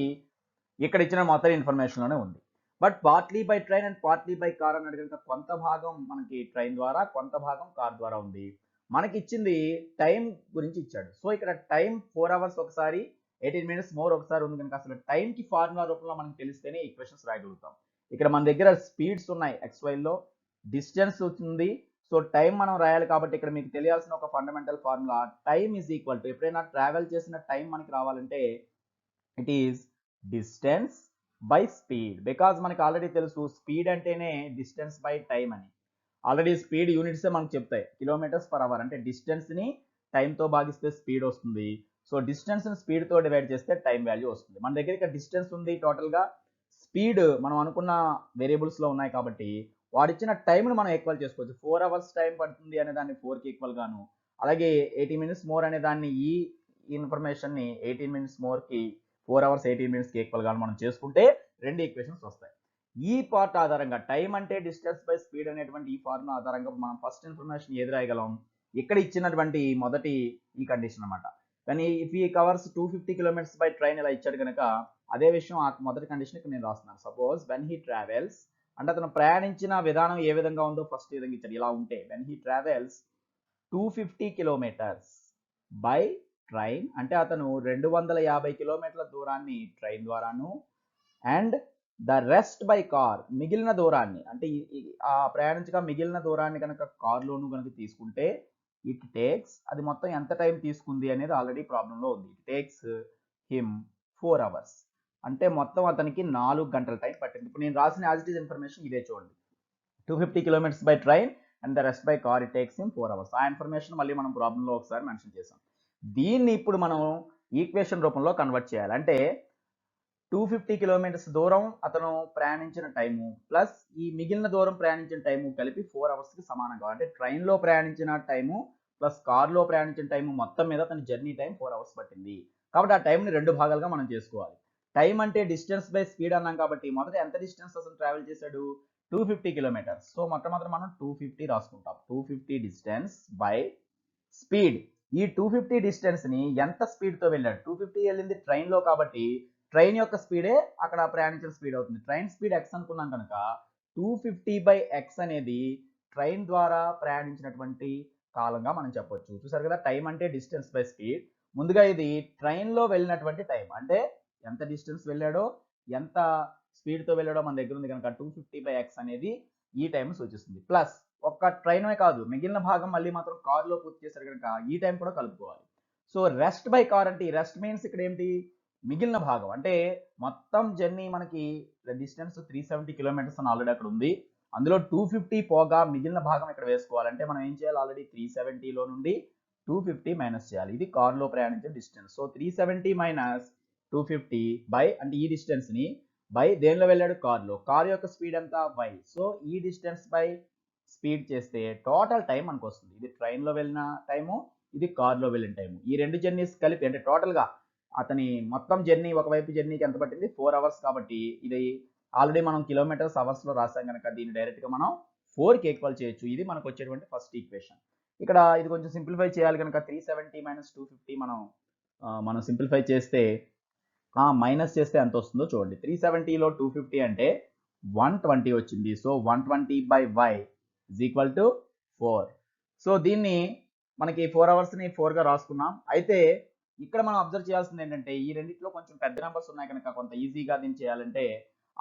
ఇక్కడ ఇచ్చిన మొత్తం ఇన్ఫర్మేషన్లోనే ఉంది. But partly by train and partly by car అని అడిగిన కొంత భాగం మనకి ట్రైన్ ద్వారా, కొంత భాగం కార్ ద్వారా ఉంది. మనకి ఇచ్చింది టైం గురించి ఇచ్చాడు. సో ఇక్కడ టైం 4 అవర్స్ ఒకసారి, 18 మినిట్స్ మోర్ ఒకసారి ఉంది కనుక అసలు టైంకి ఫార్ములా రూపంలో మనకు తెలిస్తేనే ఈక్వేషన్స్ రాయగలుగుతాం. ఇక్కడ మన దగ్గర స్పీడ్స్ ఉన్నాయి ఎక్స్వైల్లో, డిస్టెన్స్ ఉంది, సో టైం మనం రాయాలి కాబట్టి ఇక్కడ మీకు తెలియాల్సిన ఒక fundamental formula time is equal to, ఎప్పుడైనా ట్రావెల్ చేసిన టైం మనకి రావాలంటే it is distance by speed. Because మనకి ఆల్రెడీ తెలుసు స్పీడ్ అంటేనే డిస్టెన్స్ బై టైం అని. ఆల్రెడీ స్పీడ్ యూనిట్సే మనకు చెప్తాయి, కిలోమీటర్స్ పర్ అవర్, అంటే డిస్టెన్స్ని టైంతో భాగిస్తే స్పీడ్ వస్తుంది. సో డిస్టెన్స్ని స్పీడ్తో డివైడ్ చేస్తే టైం వాల్యూ వస్తుంది. మన దగ్గర ఇక్కడ డిస్టెన్స్ ఉంది, టోటల్గా స్పీడ్ మనం అనుకున్న వేరియబుల్స్లో ఉన్నాయి కాబట్టి వాడిచ్చిన టైంను మనం ఈక్వల్ చేసుకోవచ్చు. 4 అవర్స్ టైం పడుతుంది అనే దాన్ని 4కి ఈక్వల్ గాను, అలాగే 80 మినిట్స్ మోర్ అనే దాన్ని ఈ ఇన్ఫర్మేషన్ని 18 మినిట్స్ మోర్కి 4 అవర్స్ 18 మినిట్స్కి ఈక్వల్ గాను మనం చేసుకుంటే రెండు ఈక్వేషన్స్ వస్తాయి. ఈ పార్ట్ ఆధారంగా టైం అంటే డిస్టెన్స్ బై స్పీడ్ అనేటువంటి ఈ ఫార్ములా ఆధారంగా మనం ఫస్ట్ ఇన్ఫర్మేషన్ ఏది రాయగలం, ఇక్కడ ఇచ్చినటువంటి మొదటి ఈ కండిషన్ అనమాట. కానీ ఇఫ్ ఈ కవర్స్ 250 కిలోమీటర్స్ బై ట్రైన్ ఇలా ఇచ్చాడు కనుక అదే విషయం ఆ మొదటి కండిషన్ ఇక్కడ నేను రాస్తున్నాను. సపోజ్ వెన్ హీ ట్రావెల్స్, అంటే అతను ప్రయాణించిన విధానం ఏ విధంగా ఉందో ఫస్ట్ విధంగా ఇచ్చాడు. ఇలా ఉంటే when he travels 250 kilometres by train, అంటే అతను 250 కిలోమీటర్ల దూరాన్ని ట్రైన్ ద్వారాను, and the rest by car, మిగిలిన దూరాన్ని అంటే ఆ ప్రయాణించగా మిగిలిన దూరాన్ని కనుక కార్లోను కనుక తీసుకుంటే ఇట్ టేక్స్, అది మొత్తం ఎంత టైం తీసుకుంది అనేది ఆల్రెడీ ప్రాబ్లంలో ఉంది. ఇట్ టేక్స్ హిమ్ 4 అవర్స్, అంటే మొత్తం అతనికి 4 గంటల టైం పట్టింది. ఇప్పుడు నేను రాసిన యాజ్ ఇట్ ఈస్ ఇన్ఫర్మేషన్ ఇదే చూడండి, 250 kilometres by train and the rest by car it takes him 4 hours. ఆ ఇన్ఫర్మేషన్ మళ్ళీ మనం ప్రాబ్లంలో ఒకసారి మెన్షన్ చేసాం. దీన్ని ఇప్పుడు మనం ఈక్వేషన్ రూపంలో కన్వర్ట్ చేయాలి. అంటే 250 కిలోమీటర్స్ దూరం అతను ప్రయాణించిన టైము ప్లస్ ఈ మిగిలిన దూరం ప్రయాణించిన టైము కలిపి 4 అవర్స్కి సమానంగా, అంటే ట్రైన్లో ప్రయాణించిన టైము ప్లస్ కార్లో ప్రయాణించిన టైము మొత్తం మీద అతని జర్నీ టైం 4 అవర్స్ పట్టింది. కాబట్టి ఆ టైంని రెండు భాగాలుగా మనం చేసుకోవాలి. టైం అంటే డిస్టెన్స్ బై స్పీడ్ అన్నాం కాబట్టి మొదట ఎంత డిస్టెన్స్ అసలు ట్రావెల్ చేశాడు, 250 కిలోమీటర్స్. సో మొట్టమొదటి మనం 250 రాసుకుంటాం. 250 డిస్టెన్స్ బై స్పీడ్. ఈ 250 డిస్టెన్స్ని ఎంత స్పీడ్తో వెళ్ళాడు, 250 వెళ్ళింది ట్రైన్లో కాబట్టి ట్రైన్ యొక్క స్పీడే అక్కడ ప్రయాణించిన స్పీడ్ అవుతుంది. ట్రైన్ స్పీడ్ ఎక్స్ అనుకున్నాం కనుక 250 బై ఎక్స్ అనేది ట్రైన్ ద్వారా ప్రయాణించినటువంటి కాలంగా మనం చెప్పొచ్చు. చూసారు కదా, టైం అంటే డిస్టెన్స్ బై స్పీడ్. ముందుగా ఇది ట్రైన్లో వెళ్ళినటువంటి టైం, అంటే ఎంత డిస్టెన్స్ వెళ్ళాడో ఎంత స్పీడ్తో వెళ్ళాడో మన దగ్గర ఉంది కనుక 250 బై ఎక్స్ అనేది ఈ టైం సూచిస్తుంది. ప్లస్ ఒక్క ట్రైనే కాదు మిగిలిన భాగం మళ్ళీ మాత్రం కార్లో పూర్తి చేశారు కనుక ఈ టైం కూడా కలుపుకోవాలి. సో రెస్ట్ బై కార్ అంటే రెస్ట్ మీన్స్ ఇక్కడ ఏంటి, మిగిలిన భాగం అంటే మొత్తం జర్నీ మనకి డిస్టెన్స్ 370 కిలోమీటర్స్ అని ఆల్రెడీ అక్కడ ఉంది. అందులో 250 పోగా మిగిలిన భాగం ఇక్కడ వేసుకోవాలంటే మనం ఏం చేయాలి, ఆల్రెడీ 370లో నుండి 250 మైనస్ చేయాలి. ఇది కార్లో ప్రయాణించే డిస్టెన్స్. సో 370 మైనస్ 250 బై అంటే ఈ డిస్టెన్స్ ని బై దేనిలో వెళ్ళాడు, కార్లో. కార్ యొక్క స్పీడ్ ఎంత, y. సో ఈ డిస్టెన్స్ బై స్పీడ్ చేస్తే టోటల్ టైం మనకు వస్తుంది. ఇది ట్రైన్లో వెళ్ళిన టైము, ఇది కార్లో వెళ్ళిన టైము. ఈ రెండు జర్నీస్ కలిపి అంటే టోటల్గా అతని మొత్తం జర్నీ ఒకవైపు జర్నీకి ఎంత పట్టింది, 4 అవర్స్. కాబట్టి ఇది ఆల్రెడీ మనం కిలోమీటర్స్ అవర్స్లో రాసాం కనుక దీన్ని డైరెక్ట్గా మనం 4కి ఈక్వల్ చేయొచ్చు. ఇది మనకు వచ్చేటువంటి ఫస్ట్ ఈక్వేషన్. ఇక్కడ ఇది కొంచెం సింప్లిఫై చేయాలి కనుక 370 మైనస్ 250 మనం సింప్లిఫై చేస్తే మైనస్ చేస్తే ఎంత వస్తుందో చూడండి. 370లో 250 అంటే 120 వచ్చింది. So 120/y is equal to 4. So దీన్ని మనకి 4 అవర్స్ని 4గా రాసుకున్నాం. అయితే ఇక్కడ మనం అబ్జర్వ్ చేయాల్సింది ఏంటంటే ఈ రెండిట్లో కొంచెం పెద్ద నెంబర్స్ ఉన్నాయి కనుక కొంత ఈజీగా దీన్ని చేయాలంటే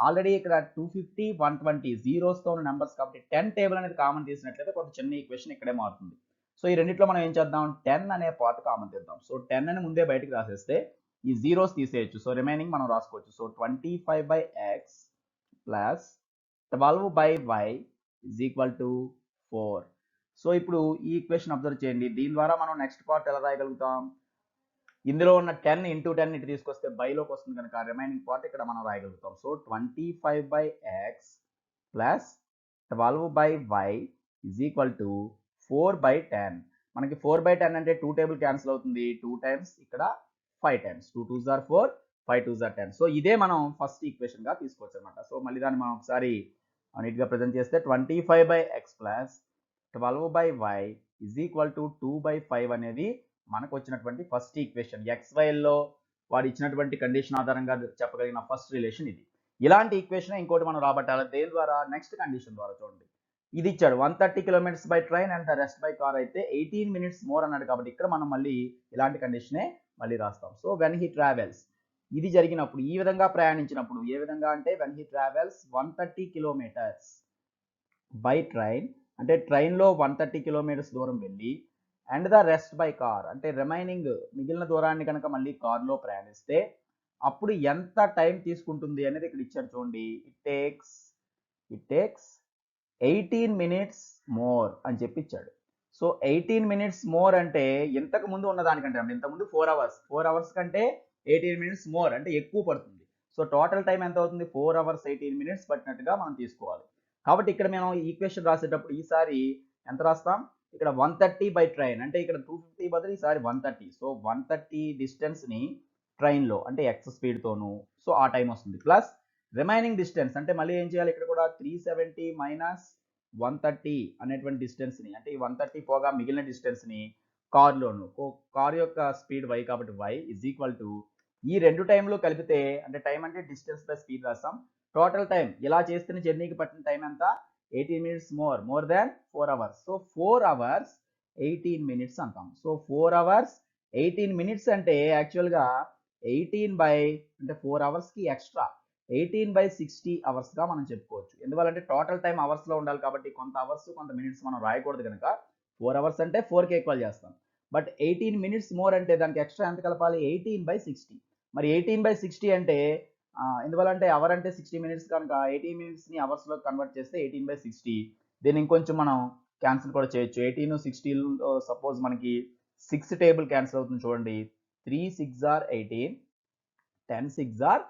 ఆల్రెడీ ఇక్కడ 250 120 జీరోస్తో ఉన్న నెంబర్స్ కాబట్టి 10 టేబుల్ అనేది కామన్ తీసినట్లయితే కొంత చిన్న ఈక్వేషన్ ఇక్కడే మారుతుంది. సో ఈ రెండిట్లో మనం ఏం చేద్దాం, 10 అనే పార్ట్ కామన్ తీద్దాం. సో 10 అని ముందే బయటకు రాసేస్తే ఈ జీరోస్ తీసేయచ్చు. సో రిమైనింగ్ మనం రాసుకోవచ్చు. So 25/x plus 12/y is equal to 4. So ఇప్పుడు ఈ ఈక్వేషన్ అబ్జర్వ్ చేయండి. దీని ద్వారా మనం నెక్స్ట్ పార్ట్ ఎలా రాయగలుగుతాం, ఇందులో ఉన్న 10 ఇంటూ 10 ఇటు తీసుకొస్తే బైలోకి వస్తుంది కనుక రిమైనింగ్ పార్ట్ ఇక్కడ మనం రాయగలుగుతాం. So 25/x plus 12/y is equal to 4/10. మనకి 4/10 అంటే 2 టేబుల్ క్యాన్సిల్ అవుతుంది. 2 టైమ్స్ ఇక్కడ 5 times. 2 2s are 4, 5 2s are 10. So ఇదే మనం ఫస్ట్ ఈక్వేషన్ గా తీసుకోవచ్చు అనమాట. సో మళ్ళీ దాన్ని మనం ఒకసారి నీట్గా ప్రజెంట్ చేస్తే 25/x plus 12/y is equal to 2/5 అనేది మనకు వచ్చినటువంటి ఫస్ట్ ఈక్వేషన్. XYలో వాడు ఇచ్చినటువంటి కండిషన్ ఆధారంగా చెప్పగలిగిన ఫస్ట్ రిలేషన్ ఇది. ఇలాంటి ఈక్వేషన్ ఇంకోటి మనం రాబట్టాలి. దేని ద్వారా, నెక్స్ట్ కండిషన్ ద్వారా. చూడండి, ఇది ఇచ్చాడు 130 kilometres by train and the rest by car అయితే 18 మినిట్స్ మోర్ అన్నాడు. కాబట్టి ఇక్కడ మనం మళ్ళీ ఇలాంటి కండిషనే మళ్ళీ రాస్తాం. సో వెన్ హీ ట్రావెల్స్, ఇది జరిగినప్పుడు, ఈ విధంగా ప్రయాణించినప్పుడు, ఏ విధంగా అంటే when he travels 130 kilometres by train అంటే ట్రైన్లో 130 కిలోమీటర్స్ దూరం వెళ్ళి and the rest by car అంటే రిమైనింగ్ మిగిలిన దూరాన్ని కనుక మళ్ళీ కార్లో ప్రయాణిస్తే అప్పుడు ఎంత టైం తీసుకుంటుంది అనేది ఇక్కడ ఇచ్చారు. చూడండి, ఇట్ టేక్స్ 18 మినిట్స్ మోర్ అని చెప్పి ఇచ్చాడు. సో 18 మినిట్స్ మోర్ అంటే ఇంతకు ముందు ఉన్న దానికంటే, అంటే ఇంతకుముందు 4 అవర్స్ కంటే 18 మినిట్స్ మోర్ అంటే ఎక్కువ పడుతుంది. సో టోటల్ టైం ఎంత అవుతుంది, 4 అవర్స్ 18 మినిట్స్ పట్టినట్టుగా మనం తీసుకోవాలి. కాబట్టి ఇక్కడ మనం ఈక్వేషన్ రాసేటప్పుడు ఈసారి ఎంత రాస్తాం, ఇక్కడ 130 బై ట్రైన్ అంటే ఇక్కడ 250 బదులు ఈసారి 130. సో 130 డిస్టెన్స్ని ట్రైన్లో అంటే ఎక్స్ స్పీడ్తోను, సో ఆ టైం వస్తుంది. ప్లస్ రిమైనింగ్ డిస్టెన్స్ అంటే మళ్ళీ ఏం చేయాలి, ఇక్కడ కూడా 370 మైనస్ 130 అనేటువంటి డిస్టెన్స్ని అంటే ఈ 130 పోగా మిగిలిన డిస్టెన్స్ని కార్లోను, కార్ యొక్క స్పీడ్ y కాబట్టి y ఈజ్ ఈక్వల్ టు ఈ రెండు టైంలో కలిపితే అంటే టైం అంటే డిస్టెన్స్ బై స్పీడ్ రాస్తాం. టోటల్ టైం ఇలా చేస్తున్న జర్నీకి పట్టిన టైం ఎంత, 18 minutes more than 4 hours. So 4 hours 18 minutes అంటాం. సో 4 అవర్స్ 18 మినిట్స్ అంటే యాక్చువల్గా 18 బై అంటే 4 అవర్స్కి ఎక్స్ట్రా 18/60 అవర్స్గా మనం చెప్పుకోవచ్చు. ఎందువల్లంటే టోటల్ టైం అవర్స్లో ఉండాలి కాబట్టి కొంత అవర్స్ కొంత మినిట్స్ మనం రాయకూడదు కనుక 4 అవర్స్ అంటే 4కి ఈక్వల్ చేస్తాం. బట్ 18 మినిట్స్ మోర్ అంటే దానికి ఎక్స్ట్రా ఎంత కలపాలి, 18/60. మరి 18/60 అంటే ఎందువల్లంటే అవర్ అంటే 60 మినిట్స్ కనుక 18 మినిట్స్ని అవర్స్లో కన్వర్ట్ చేస్తే 18/60. దీన్ని ఇంకొంచెం మనం క్యాన్సిల్ కూడా చేయొచ్చు. 18 60 సపోజ్ మనకి 6 టేబుల్ క్యాన్సిల్ అవుతుంది. చూడండి, 3 6 are 18, 10 6 are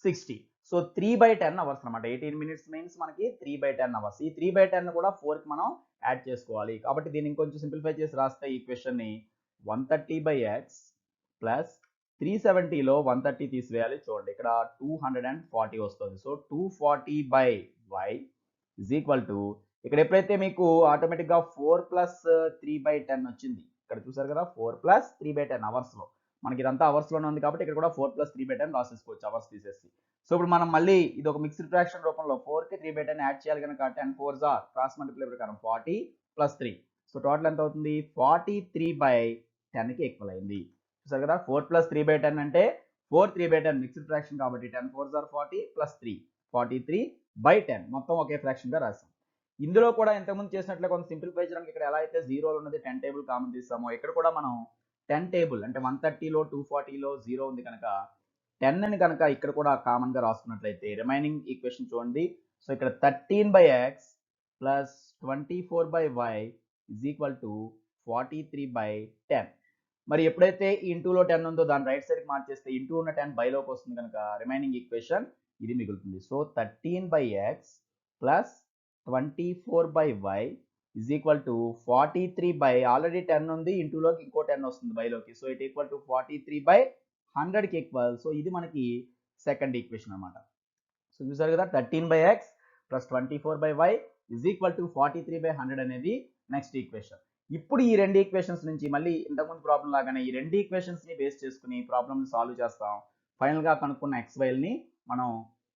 60. సో 3/10 అవర్స్ అనమాట. 18 మినిట్స్ మీన్స్ మనకి 3/10 అవర్స్. ఈ 3/10 కూడా 4కి మనం యాడ్ చేసుకోవాలి. కాబట్టి దీన్ని ఇంకొంచెం సింప్లిఫై చేసి రాస్తే ఈక్వేషన్ని 130/x ప్లస్ 370లో 130 తీసివేయాలి. చూడండి, ఇక్కడ 240 వస్తుంది. So 240/y is equal to ఇక్కడ ఎప్పుడైతే మీకు ఆటోమేటిక్గా 4 ప్లస్ 3/10 వచ్చింది. ఇక్కడ చూసారు కదా, 4 ప్లస్ 3/10 అవర్స్లో. మనకి ఇదంతా అవర్స్లోనే ఉంది కాబట్టి ఇక్కడ కూడా 4 ప్లస్ 3/10 రాసేసుకోవచ్చు అవర్స్ తీసేసి. సో ఇప్పుడు మనం మళ్ళీ ఇది ఒక మిక్స్డ్ ఫ్రాక్షన్ రూపంలో 4కి 3/10 యాడ్ చేయాలి కనుక 10 4s are క్రాస్ మల్టిప్లై ప్రకారం 40 ప్లస్ 3. సో టోటల్ ఎంత అవుతుంది, 43/10కి ఈక్వల్ అయింది. చూసారు కదా, 4 ప్లస్ 3/10 అంటే 4 3/10 మిక్స్డ్ ఫ్రాక్షన్ కాబట్టి 10 4s are 40 ప్లస్ 3 43/10 మొత్తం ఒకే ఫ్రాక్షన్గా రాసాం. ఇందులో కూడా ఇంతకుముందు చేసినట్లే కొంత సింప్లిఫై చేయడానికి ఇక్కడ ఎలా అయితే 0 ఉన్నది 10 టేబుల్ కామన్ తీస్తామో ఇక్కడ కూడా మనం 10 టేబుల్ అంటే 130లో 240లో 0 ఉంది కనుక 10 అని కనుక ఇక్కడ కూడా కామన్ గా రాసుకున్నట్లయితే రిమైనింగ్ ఈక్వేషన్ చూడండి. సో ఇక్కడ 13/x plus 24/y is equal to 43/10. మరి ఎప్పుడైతే ఈ ఇంటూలో 10 ఉందో దాని రైట్ సైడ్కి మార్చేస్తే ఇంటూ ఉన్న 10 బైలోకి వస్తుంది కనుక రిమైనింగ్ ఈక్వేషన్ ఇది మిగులుతుంది. So 13/x plus 24/y is equal to 43 already 10 ఉంది, ఇంటూలోకి ఇంకో 10 వస్తుంది బైలోకి. సో ఇట్ ఈక్వల్ టు 43/100కి ఈక్వల్. సో ఇది మనకి సెకండ్ ఈక్వేషన్ అనమాట. సో చూసారు కదా, 13/x plus 24/y is equal to 43/100 అనేది నెక్స్ట్ ఈక్వేషన్. ఇప్పుడు ఈ రెండు ఈక్వేషన్స్ నుంచి మళ్ళీ ఇంతకుముందు ప్రాబ్లం లాగానే ఈ రెండు ఈక్వేషన్స్ ని బేస్ చేసుకుని ప్రాబ్లమ్ సాల్వ్ చేస్తాం. ఫైనల్ గా కనుక్కున్న XYని మనం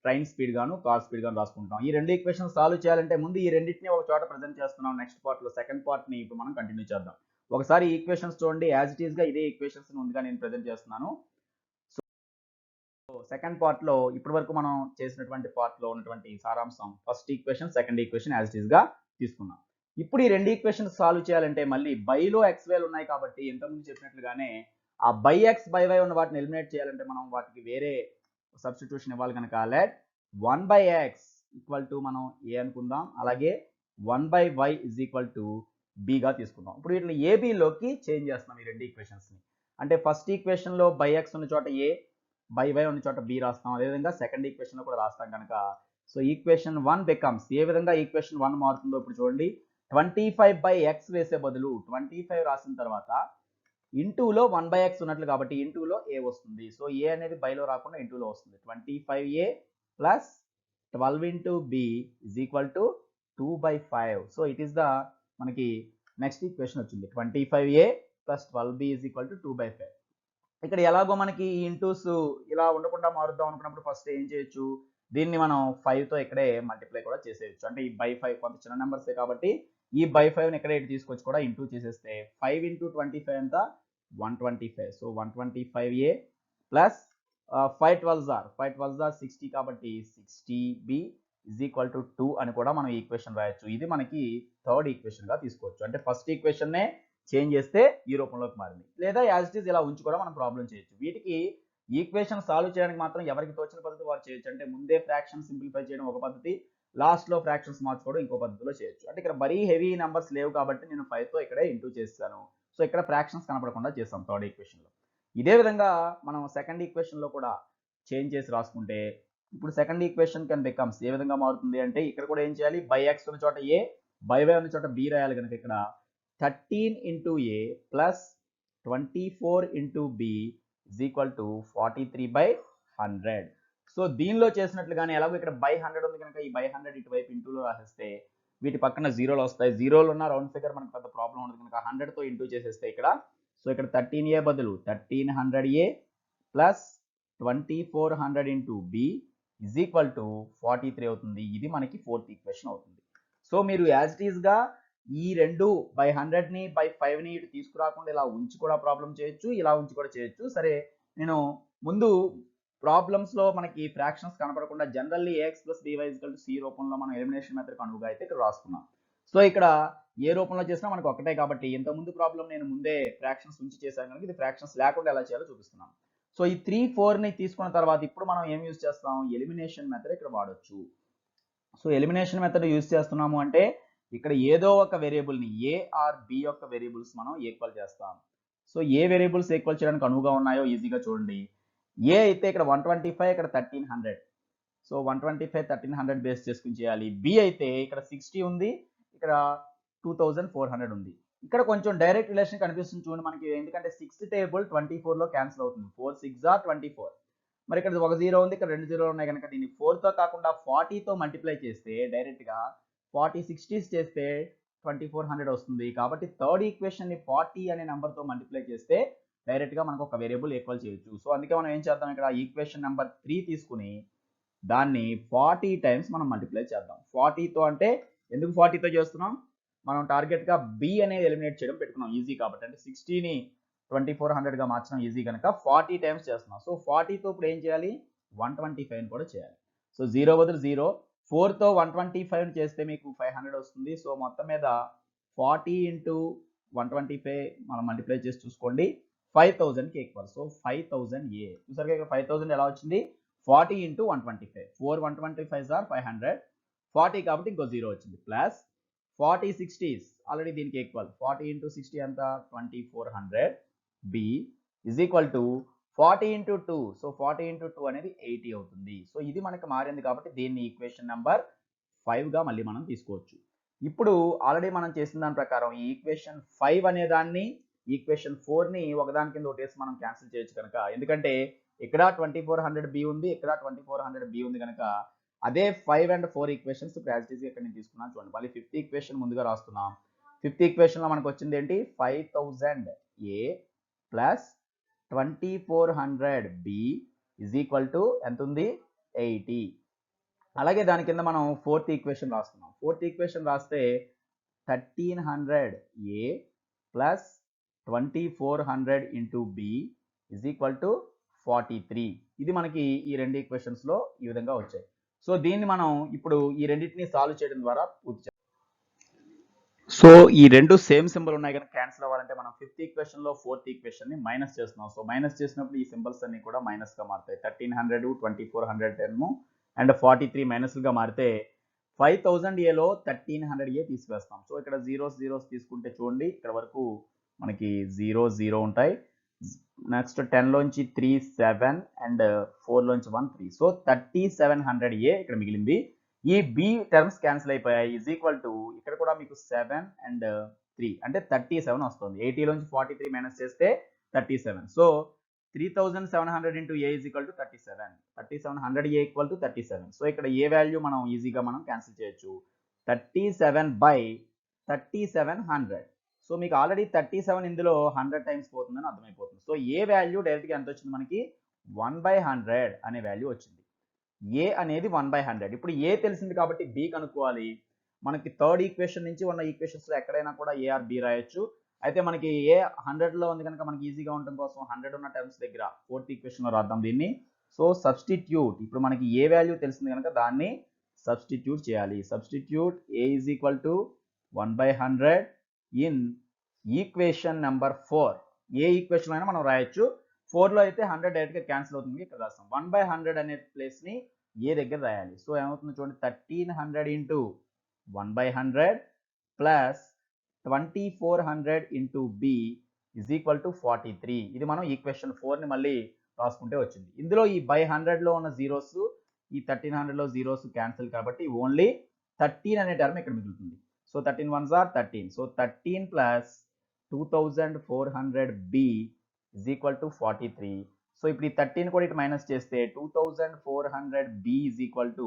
ట్రైన్ స్పీడ్ గాను కార్ స్పీడ్ గాను రాసుకుంటాం. ఈ రెండు ఈక్వేషన్స్ సాల్వ్ చేయాలంటే ముందు ఈ రెండింటిని ఒక చోట ప్రెజెంట్ చేస్తున్నాం. నెక్స్ట్ పార్ట్ లో సెకండ్ పార్ట్ ని ఇప్పుడు మనం కంటిన్యూ చేద్దాం. ఒకసారి ఈక్వేషన్స్ చూడండి. యాజ్ ఇట్ ఈస్ గా ఇదే ఈక్వేషన్స్ ముందుగా నేను ప్రెజెంట్ చేస్తున్నాను. సో సెకండ్ పార్ట్ లో ఇప్పటి వరకు మనం చేసినటువంటి పార్ట్ లో ఉన్నటువంటి సారాంశం first equation second equation as it is గా తీసుకున్నాం. ఇప్పుడు ఈ రెండు ఈక్వేషన్స్ సాల్వ్ చేయాలంటే మళ్ళీ బైలో XYలు ఉన్నాయి కాబట్టి ఇంతకుముందు చెప్పినట్లుగానే ఆ బై ఎక్స్ బై వై ఉన్న వాటిని ఎలిమినేట్ చేయాలంటే మనం వాటికి వేరే సబ్స్టిట్యూషన్ ఇవ్వాలి కనుక లెట్ 1/x ఈక్వల్ టు మనం ఏ అనుకుందాం, అలాగే 1/y is equal to be గా తీసుకుందాం. ఇప్పుడు వీటిని ఏబిలోకి చేంజ్ చేస్తున్నాం ఈ రెండు ఈక్వేషన్స్ ని. అంటే ఫస్ట్ ఈక్వేషన్ లో బై ఎక్స్ ఉన్న చోట ఏ, బై వై ఉన్న చోట బి రాస్తాం. అదేవిధంగా సెకండ్ ఈక్వేషన్ లో కూడా రాస్తాం కనుక సో ఈక్వేషన్ 1 బికమ్స్, ఏ విధంగా ఈక్వేషన్ 1 మారుతుందో ఇప్పుడు చూడండి. 25/x వేసే బదులు 25 రాసిన తర్వాత ఇంటూలో 1/x ఉన్నట్లు కాబట్టి ఇంటూలో ఏ వస్తుంది. సో ఏ అనేది బైలో రాకుండా ఇంటూలో వస్తుంది. 25a plus 12 into b is equal to 2/5. So it is the మనకి నెక్స్ట్ ఈక్వేషన్ వచ్చింది. 25a plus 12b is equal to 2/5. ఇక్కడ ఎలాగో మనకి ఈ ఇంటూస్ ఇలా ఉండకుండా మారుద్దాం అనుకున్నప్పుడు ఫస్ట్ ఏం చేయొచ్చు, దీన్ని మనం 5తో ఇక్కడే మల్టిప్లై కూడా చేసేయచ్చు. అంటే ఈ బై 5 కొంత చిన్న నెంబర్సే కాబట్టి ఈ బై 5ని ఇక్కడే తీసుకొచ్చి కూడా ఇంటూ చేసేస్తే 5 ఇంటూ 25 ఎంత 125. సో 125a ప్లస్ 5 12 60 కాబట్టి 60b ఇజ్ ఈక్వల్ టు 2 అని కూడా మనం ఈక్వేషన్ రాయొచ్చు. ఇది మనకి థర్డ్ ఈక్వేషన్ గా తీసుకోవచ్చు. అంటే ఫస్ట్ ఈక్వేషన్ నే చేంజ్ చేస్తే ఈ రూపంలోకి మారింది, లేదా యాజ్ ఇట్ ఈస్ ఇలా ఉంచి కూడా మనం ప్రాబ్లం చేయొచ్చు. వీటికి ఈక్వేషన్ సాల్వ్ చేయడానికి మాత్రం ఎవరికి తోచిన పద్ధతి వారు చేయొచ్చు. అంటే ముందే ఫ్రాక్షన్ సింప్లిఫై చేయడం ఒక పద్ధతి, లాస్ట్ లో ఫ్రాక్షన్స్ మార్చుకోవడం ఇంకో పద్ధతిలో చేయొచ్చు. అంటే ఇక్కడ మరీ హెవీ నెంబర్స్ లేవు కాబట్టి నేను 5తో ఇక్కడే ఇంటూ చేస్తాను. సో ఇక్కడ ఫ్రాక్షన్స్ కనపడకుండా చేస్తాం థర్డ్ ఈక్వేషన్ లో. ఇదే విధంగా మనం సెకండ్ ఈక్వేషన్ లో కూడా చేంజ్ చేసి రాసుకుంటే ఇప్పుడు సెకండ్ ఈక్వేషన్ కెన్ బికమ్స్, ఏ విధంగా మారుతుంది అంటే ఇక్కడ కూడా ఏం చేయాలి, బై ఎక్స్ ఉన్న చోట ఏ, బై వై ఉన్న చోట బి రాయాలి కనుక ఇక్కడ 13 into a plus 24 into b is equal to 43/100. So దీనిలో చేసినట్లుగానే ఎలాగో ఇక్కడ బై 100 ఉంది కనుక ఈ బై 100 ఇటువైపు ఇంటూలో రాసేస్తే వీటి పక్కన జీరోలు వస్తాయి. జీరోలు ఉన్న రౌండ్ ఫిగర్ మనకు పెద్ద ప్రాబ్లం ఉండదు కనుక 100తో ఇంటూ చేసేస్తే ఇక్కడ సో ఇక్కడ 13a బదులు 1300a plus 2400 into b is equal to 43 అవుతుంది. ఇది మనకి ఫోర్త్ ఈక్వేషన్ అవుతుంది. సో మీరు యాజ్ ఇట్ ఈస్ గా ఈ రెండు బై 100ని బై 5ని ఇటు తీసుకురాకుండా ఇలా ఉంచి కూడా ప్రాబ్లం చేయొచ్చు, ఇలా ఉంచి కూడా చేయొచ్చు. సరే నేను ముందు ప్రాబ్లమ్స్ లో మనకి ఫ్రాక్షన్స్ కనపడకుండా generally a x plus b y equal to c రూపంలో మనం ఎలిమినేషన్ మెథడ్ అనువుగా అయితే ఇక్కడ రాసుకున్నాం. సో ఇక్కడ ఏ రూపంలో చేసినా మనకు ఒకటే కాబట్టి ఇంతకుముందు ప్రాబ్లం నేను ముందే ఫ్రాక్షన్స్ ఉంచి చేశాను కనుక ఇది ఫ్రాక్షన్స్ లేకుండా ఎలా చేయాలో చూపిస్తున్నాను. సో ఈ 3, 4ని తీసుకున్న తర్వాత ఇప్పుడు మనం ఏం యూజ్ చేస్తాం, ఎలిమినేషన్ మెథడ్ ఇక్కడ వాడొచ్చు. సో ఎలిమినేషన్ మెథడ్ యూజ్ చేస్తున్నాము అంటే ఇక్కడ ఏదో ఒక వేరియబుల్ని ఏ ఆర్ బి యొక్క వేరియబుల్స్ మనం ఈక్వల్ చేస్తాం. సో ఏ వేరియబుల్స్ ఈక్వల్ చేయడానికి అనువుగా ఉన్నాయో ఈజీగా చూడండి. ఏ అయితే ఇక్కడ 125, ఇక్కడ 1300. సో 125 1300 బేస్ చేసుకుని చేయాలి. బి అయితే ఇక్కడ 60 ఉంది, ఇక్కడ 2400 ఉంది. ఇక్కడ కొంచెం డైరెక్ట్ రిలేషన్ కనిపిస్తుంది చూడండి మనకి, ఎందుకంటే 6 టేబుల్ 24లో క్యాన్సిల్ అవుతుంది. 4 6 are 24. మరి ఇక్కడ ఒక 0 ఉంది, ఇక్కడ 2 0 ఉన్నాయి కనుక దీన్ని 4తో కాకుండా 40తో మల్టిప్లై చేస్తే డైరెక్ట్ గా 40 60s చేస్తే 2400 వస్తుంది. కాబట్టి థర్డ్ ఈక్వేషన్ ని 40 అనే నెంబర్ తో మల్టిప్లై చేస్తే డైరెక్ట్ గా మనకు ఒక వేరియబుల్ ఈక్వల్ చేయొచ్చు. సో అందుకే మనం ఏం చేద్దాం, ఇక్కడ ఈక్వేషన్ నెంబర్ 3 తీసుకుని దాన్ని 40 టైమ్స్ మనం మల్టిప్లై చేద్దాం. 40తో అంటే ఎందుకు 40తో చేస్తున్నాం, మనం టార్గెట్ గా బి అనేది ఎలిమినేట్ చేయడం పెట్టుకున్నాం ఈజీ కాబట్టి. అంటే 60ని 2400 గా మార్చడం ఈజీ కనుక 40 టైమ్స్ చేస్తున్నాం. సో 40తో ఇప్పుడు ఏం చేయాలి, 125 కూడా చేయాలి. సో 0 బదులు 0, 4తో 125 చేస్తే మీకు 500 వస్తుంది. సో మొత్తం మీద 40 ఇంటూ 125 మనం మల్టిప్లై చేసి చూసుకోండి, 5000కి ఈక్వల్. సో 5000 A చూసారుగా ఇక్కడ 5000 ఎలా వచ్చింది 40 ఇంటూ 125 4 125 ఆర్ 500 40 కాబట్టి ఇంకో 0 వచ్చింది ప్లస్ 40 60s ఆల్రెడీ దీనికి ఈక్వల్ 40 ఇంటూ 60 ఎంత 2400 B is equal to 40 into 2 so 40 into 2 అనేది 80 అవుతుంది. సో ఇది మనకు మారింది కాబట్టి దీన్ని ఈక్వేషన్ నెంబర్ 5గా మళ్ళీ మనం తీసుకోవచ్చు. ఇప్పుడు ఆల్రెడీ మనం చేసిన దాని ప్రకారం ఈ ఈక్వేషన్ 5 అనే దాన్ని ఈక్వేషన్ 4ని ఒకదాని కింద ఒకటేసి మనం క్యాన్సిల్ చేయొచ్చు కనుక, ఎందుకంటే ఇక్కడ 2400B ఉంది, ఇక్కడ 2400B ఉంది కనుక అదే 5 అండ్ 4 ఈక్వేషన్స్ ప్రాక్టీస్ ఇక్కడ నేను తీసుకున్నాను చూడండి. మళ్ళీ 5th ఈక్వేషన్ ముందుగా రాస్తున్నాం. 5th ఈక్వేషన్లో మనకు వచ్చింది ఏంటి 5000A plus 2400B is equal to ఎంత ఉంది 80. అలాగే దాని కింద మనం 4th ఈక్వేషన్ రాస్తున్నాం. 4th ఈక్వేషన్ రాస్తే 1300A plus 2400 into B is equal to 43. ఇది మనకి ఈ రెండు ఈక్వేషన్స్లో ఈ విధంగా వచ్చాయి. సో దీన్ని మనం ఇప్పుడు ఈ రెండింటిని సాల్వ్ చేయడం ద్వారా పూర్తి చేస్తాం. సో ఈ రెండు సేమ్ సింబల్ ఉన్నాయి కనుక క్యాన్సిల్ అవ్వాలంటే మనం 5th ఈక్వేషన్ లో 4th ఈక్వేషన్ ని మైనస్ చేస్తున్నాం. సో మైనస్ చేసినప్పుడు ఈ సింబల్స్ అన్ని కూడా మైనస్ గా మారుతాయి. 1300 2410 అండ్ 43 మైనస్ గా మారితే 5000A లో 1300A తీసివేస్తాం. సో ఇక్కడ జీరోస్ తీసుకుంటే చూడండి ఇక్కడ వరకు మనకి 0 ఉంటాయి. నెక్స్ట్ 10 లోంచి 3 7 అండ్ 4 లోంచి 1 3. సో 3700A ఇక్కడ మిగిలింది. ఈ B టర్మ్స్ క్యాన్సిల్ అయిపోయాయి ఈజ్ ఈక్వల్ టు ఇక్కడ కూడా మీకు 7 అండ్ 3 అంటే 37 వస్తుంది. 80 లోంచి 43 మైనస్ చేస్తే 37. So 3700 into A is equal to 37. 3700A equal to 37. So ఇక్కడ ఏ వాల్యూ మనం ఈజీగా మనం క్యాన్సిల్ చేయొచ్చు 37 బై 3700. సో మీకు ఆల్రెడీ 37 ఇందులో 100 టైమ్స్ పోతుందని అర్థమైపోతుంది. సో ఏ వాల్యూ డైరెక్ట్గా ఎంత వచ్చింది మనకి 1/100 అనే వాల్యూ వచ్చింది. ఏ అనేది 1/100. ఇప్పుడు ఏ తెలిసింది కాబట్టి బి కనుక్కోవాలి. మనకి థర్డ్ ఈక్వేషన్ నుంచి ఉన్న ఈక్వేషన్స్లో ఎక్కడైనా కూడా ఏ ఆర్ బి రాయొచ్చు. అయితే మనకి ఏ 100లో ఉంది కనుక మనకి ఈజీగా ఉండటం కోసం 100 ఉన్న టర్మ్స్ దగ్గర 4th ఈక్వేషన్లో రాద్దాం దీన్ని. సో సబ్స్టిట్యూట్ ఇప్పుడు మనకి ఏ వాల్యూ తెలిసింది కనుక దాన్ని సబ్స్టిట్యూట్ చేయాలి. Substitute A is equal to 1/100 in equation number 4. A equation అయినా మనం రాయొచ్చు. 4లో అయితే 100 డైరెక్ట్గా క్యాన్సిల్ అవుతుంది. ఇక్కడ రాస్తాం 1/100 అనే ప్లేస్ని ఏ దగ్గర రాయాలి. సో ఏమవుతుంది చూడండి 1300 into 1/100 plus 2400 into b is equal to 43. ఇది మనం ఈక్వేషన్ 4ని మళ్ళీ రాసుకుంటే వచ్చింది. ఇందులో ఈ బై 100లో ఉన్న జీరోస్ ఈ 1300లో జీరోస్ క్యాన్సిల్ కాబట్టి ఓన్లీ 13 అనే టర్మ్ ఇక్కడ మిగులుతుంది. So 13 1s are 13. So 13 plus 2400B is equal to 43. So ఇప్పుడు ఈ 13 కూడా ఇటు మైనస్ చేస్తే 2400B is equal to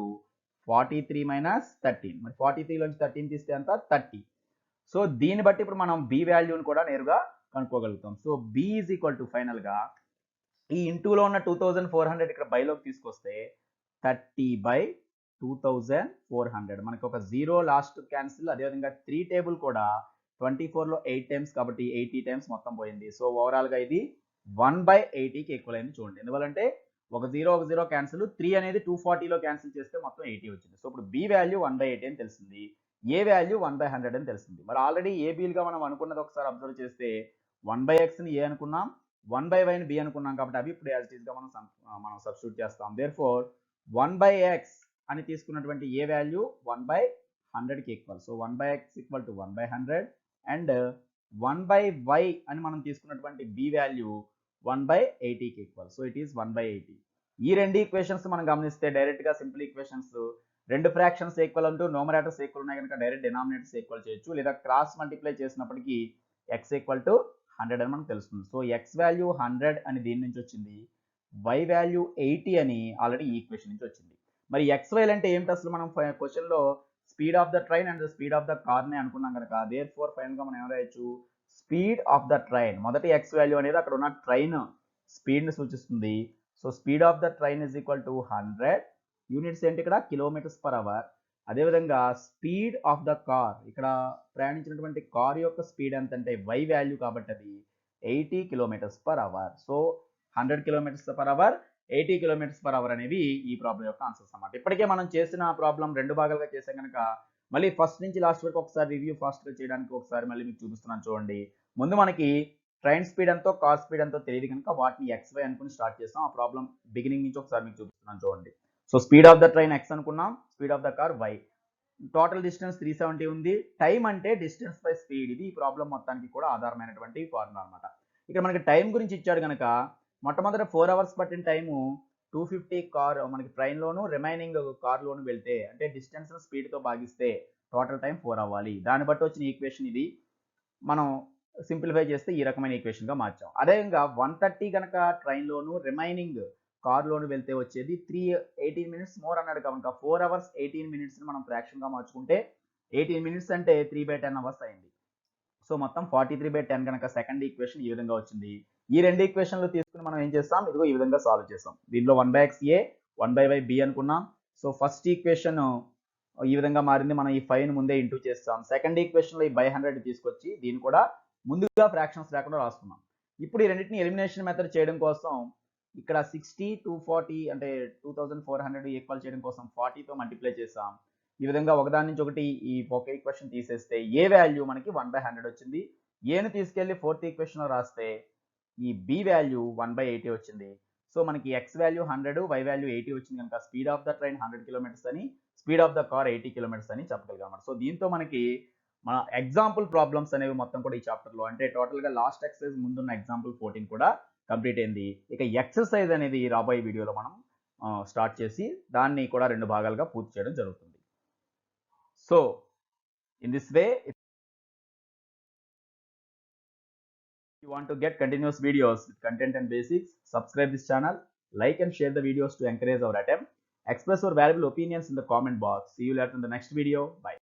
43 minus 13. మరి 43 లోంచి 13 తీస్తే అంత 30. సో దీన్ని బట్టి ఇప్పుడు మనం B వాల్యూని కూడా నేరుగా కనుక్కోగలుగుతాం. So B is equal to final గా ఈ ఇంటూలో ఉన్న 2400 ఇక్కడ బైలోకి తీసుకొస్తే 30/2400 మనకి ఒక 0 లాస్ట్ క్యాన్సిల్. అదేవిధంగా 3 టేబుల్ కూడా 24లో 8 టైమ్స్ కాబట్టి 80 టైమ్స్ మొత్తం పోయింది. సో ఓవరాల్ గా ఇది 1/80కి ఈక్వల్ అయింది చూడండి. ఎందువల్లంటే ఒక 0 క్యాన్సిల్ 3 అనేది 240లో క్యాన్సిల్ చేస్తే మొత్తం 80 వచ్చింది. సో ఇప్పుడు B వాల్యూ 1/80 అని తెలిసింది. ఏ వాల్యూ 1/100 అని తెలిసింది. మరి ఆల్రెడీ ఏ బీలుగా మనం అనుకున్నది ఒకసారి అబ్జర్వ్ చేస్తే 1/xని ఏ అనుకున్నాం 1/yని B అనుకున్నాం కాబట్టి అవి ఇప్పుడు యాజ్ ఇట్ ఈస్ గా మనం సబ్స్టిట్యూట్ చేస్తాం. దేర్ఫోర్ 1/x అని తీసుకున్నటువంటి ఏ వాల్యూ 1/100కి equal. So 1/x equal to 1/100 and 1/y అని మనం తీసుకున్నటువంటి B వాల్యూ 1/80కి ఈక్వల్. So it is 1/80. ఈ రెండు ఈక్వేషన్స్ మనం గమనిస్తే డైరెక్ట్ గా సింపుల్ ఈక్వేషన్స్ రెండు ఫ్రాక్షన్స్ ఈక్వల్ అంటూ న్యూమరేటర్స్ ఈక్వల్ ఉన్నాయి కనుక డైరెక్ట్ డినామినేటర్స్ ఈక్వల్ చేయొచ్చు, లేదా క్రాస్ మల్టిప్లై చేసినప్పటికీ x ఈక్వల్ టు 100 అని మనకు తెలుస్తుంది. సో x వాల్యూ 100 అని దీని నుంచి వచ్చింది, y వాల్యూ 80 అని ఆల్రెడీ ఈక్వేషన్ నుంచి వచ్చింది. మరి xy అంటే ఏమిటి అసలు మనం క్వశ్చన్ లో speed of the train and speed of the car ని అనుకున్నాం కనుక దేర్ఫోర్ ఫైనల్ గా మనం ఏం రాయొచ్చు స్పీడ్ ఆఫ్ ద ట్రైన్. మొదటి x వాల్యూ అనేది అక్కడ ఉన్న ట్రైన్ స్పీడ్ ని సూచిస్తుంది. So speed of the train is equal to 100. Units ఏంటి ఇక్కడ కిలోమీటర్స్ పర్ అవర్. అదేవిధంగా స్పీడ్ ఆఫ్ ద కార్ ఇక్కడ ప్రయాణించినటువంటి కార్ యొక్క స్పీడ్ ఎంత అంటే y వాల్యూ కాబట్టి అది 80 kilometres per hour. So 100 kilometres per hour 80 kilometres per hour అనేవి ఈ ప్రాబ్లం యొక్క ఆన్సర్స్ అన్నమాట. ఇప్పటికే మనం చేసిన ప్రాబ్లం రెండు భాగాలుగా చేసాం కనుక మళ్ళీ ఫస్ట్ నుంచి లాస్ట్ వరకు ఒకసారి రివ్యూ ఫాస్ట్గా చేయడానికి ఒకసారి మళ్ళీ మీకు చూపిస్తున్నాను చూడండి. ముందు మనకి ట్రైన్ స్పీడ్ ఎంతో కార్ స్పీడ్ ఎంతో తెలియదు కనుక వాటిని XY అనుకుని స్టార్ట్ చేస్తాం. ఆ ప్రాబ్లం బిగినింగ్ నుంచి ఒకసారి మీకు చూపిస్తున్నాను చూడండి. So speed of the train X అనుకున్నాం, speed of the car Y. Total distance 370 ఉంది. టైం అంటే డిస్టెన్స్ బై స్పీడ్. ఇది ఈ ప్రాబ్లం మొత్తానికి కూడా ఆధారమైనటువంటి ఫార్ములా అనమాట. ఇక్కడ మనకి టైం గురించి ఇచ్చాడు కనుక మొట్టమొదట 4 అవర్స్ పట్టిన టైము 250 కార్ మనకి ట్రైన్లోను రిమైనింగ్ కార్లోను వెళ్తే అంటే డిస్టెన్స్ స్పీడ్తో భాగిస్తే టోటల్ టైం 4 అవ్వాలి. దాన్ని బట్టి వచ్చిన ఈక్వేషన్ ఇది. మనం సింప్లిఫై చేస్తే ఈ రకమైన ఈక్వేషన్గా మార్చాం. అదేవిధంగా 130 కనుక ట్రైన్లోను రిమైనింగ్ కార్లోను వెళ్తే వచ్చేది 18 మినిట్స్ మోర్ అన్నాడు కనుక 4 అవర్స్ 18 మినిట్స్ని మనం ఫ్రాక్షన్గా మార్చుకుంటే 18 మినిట్స్ అంటే 3/10 అవర్స్ అయింది. సో మొత్తం 43/10 కనుక సెకండ్ ఈక్వేషన్ ఈ విధంగా వచ్చింది. ఈ రెండు ఈక్వేషన్లు తీసుకుని మనం ఏం చేస్తాం, ఇదిగో ఈ విధంగా సాల్వ్ చేస్తాం. దీనిలో 1/x A 1/y B అనుకున్నాం. సో ఫస్ట్ ఈక్వేషన్ ఈ విధంగా మారింది. మనం ఈ 5ని ముందే ఇంటూ చేస్తాం. సెకండ్ ఈక్వేషన్లో ఈ బై 100 తీసుకొచ్చి దీన్ని కూడా ముందుగా ఫ్రాక్షన్స్ లేకుండా రాసుకున్నాం. ఇప్పుడు ఈ రెండింటిని ఎలిమినేషన్ మెథడ్ చేయడం కోసం ఇక్కడ 60 240 అంటే 2400 ఈక్వల్ చేయడం కోసం 40తో మల్టిప్లై చేసాం. ఈ విధంగా ఒకదాని నుంచి ఒకటి ఈ ఒక ఈక్వేషన్ తీసేస్తే ఏ వాల్యూ మనకి 1/100 వచ్చింది. ఏను తీసుకెళ్లి ఫోర్త్ ఈక్వేషన్లో రాస్తే ఈ బి వాల్యూ 1/80 వచ్చింది. సో మనకి ఎక్స్ వాల్యూ 100 వై వాల్యూ 80 వచ్చింది కనుక speed of the train 100 kilometres అని, speed of the car 80 kilometres అని చెప్పగలిగాం. సో దీంతో మనకి మన ఎగ్జాంపుల్ ప్రాబ్లమ్స్ అనేవి మొత్తం కూడా ఈ చాప్టర్లో అంటే టోటల్గా లాస్ట్ ఎక్సర్సైజ్ ముందున్న ఎగ్జాంపుల్ 14 కూడా కంప్లీట్ అయింది. ఇక ఎక్సర్సైజ్ అనేది రాబోయే వీడియోలో మనం స్టార్ట్ చేసి దాన్ని కూడా 2 భాగాలుగా పూర్తి చేయడం జరుగుతుంది. So in this way you want to get continuous videos with content and basics, subscribe this channel, like and share the videos to encourage our attempt. Express your valuable opinions in the comment box. See you later in the next video. Bye.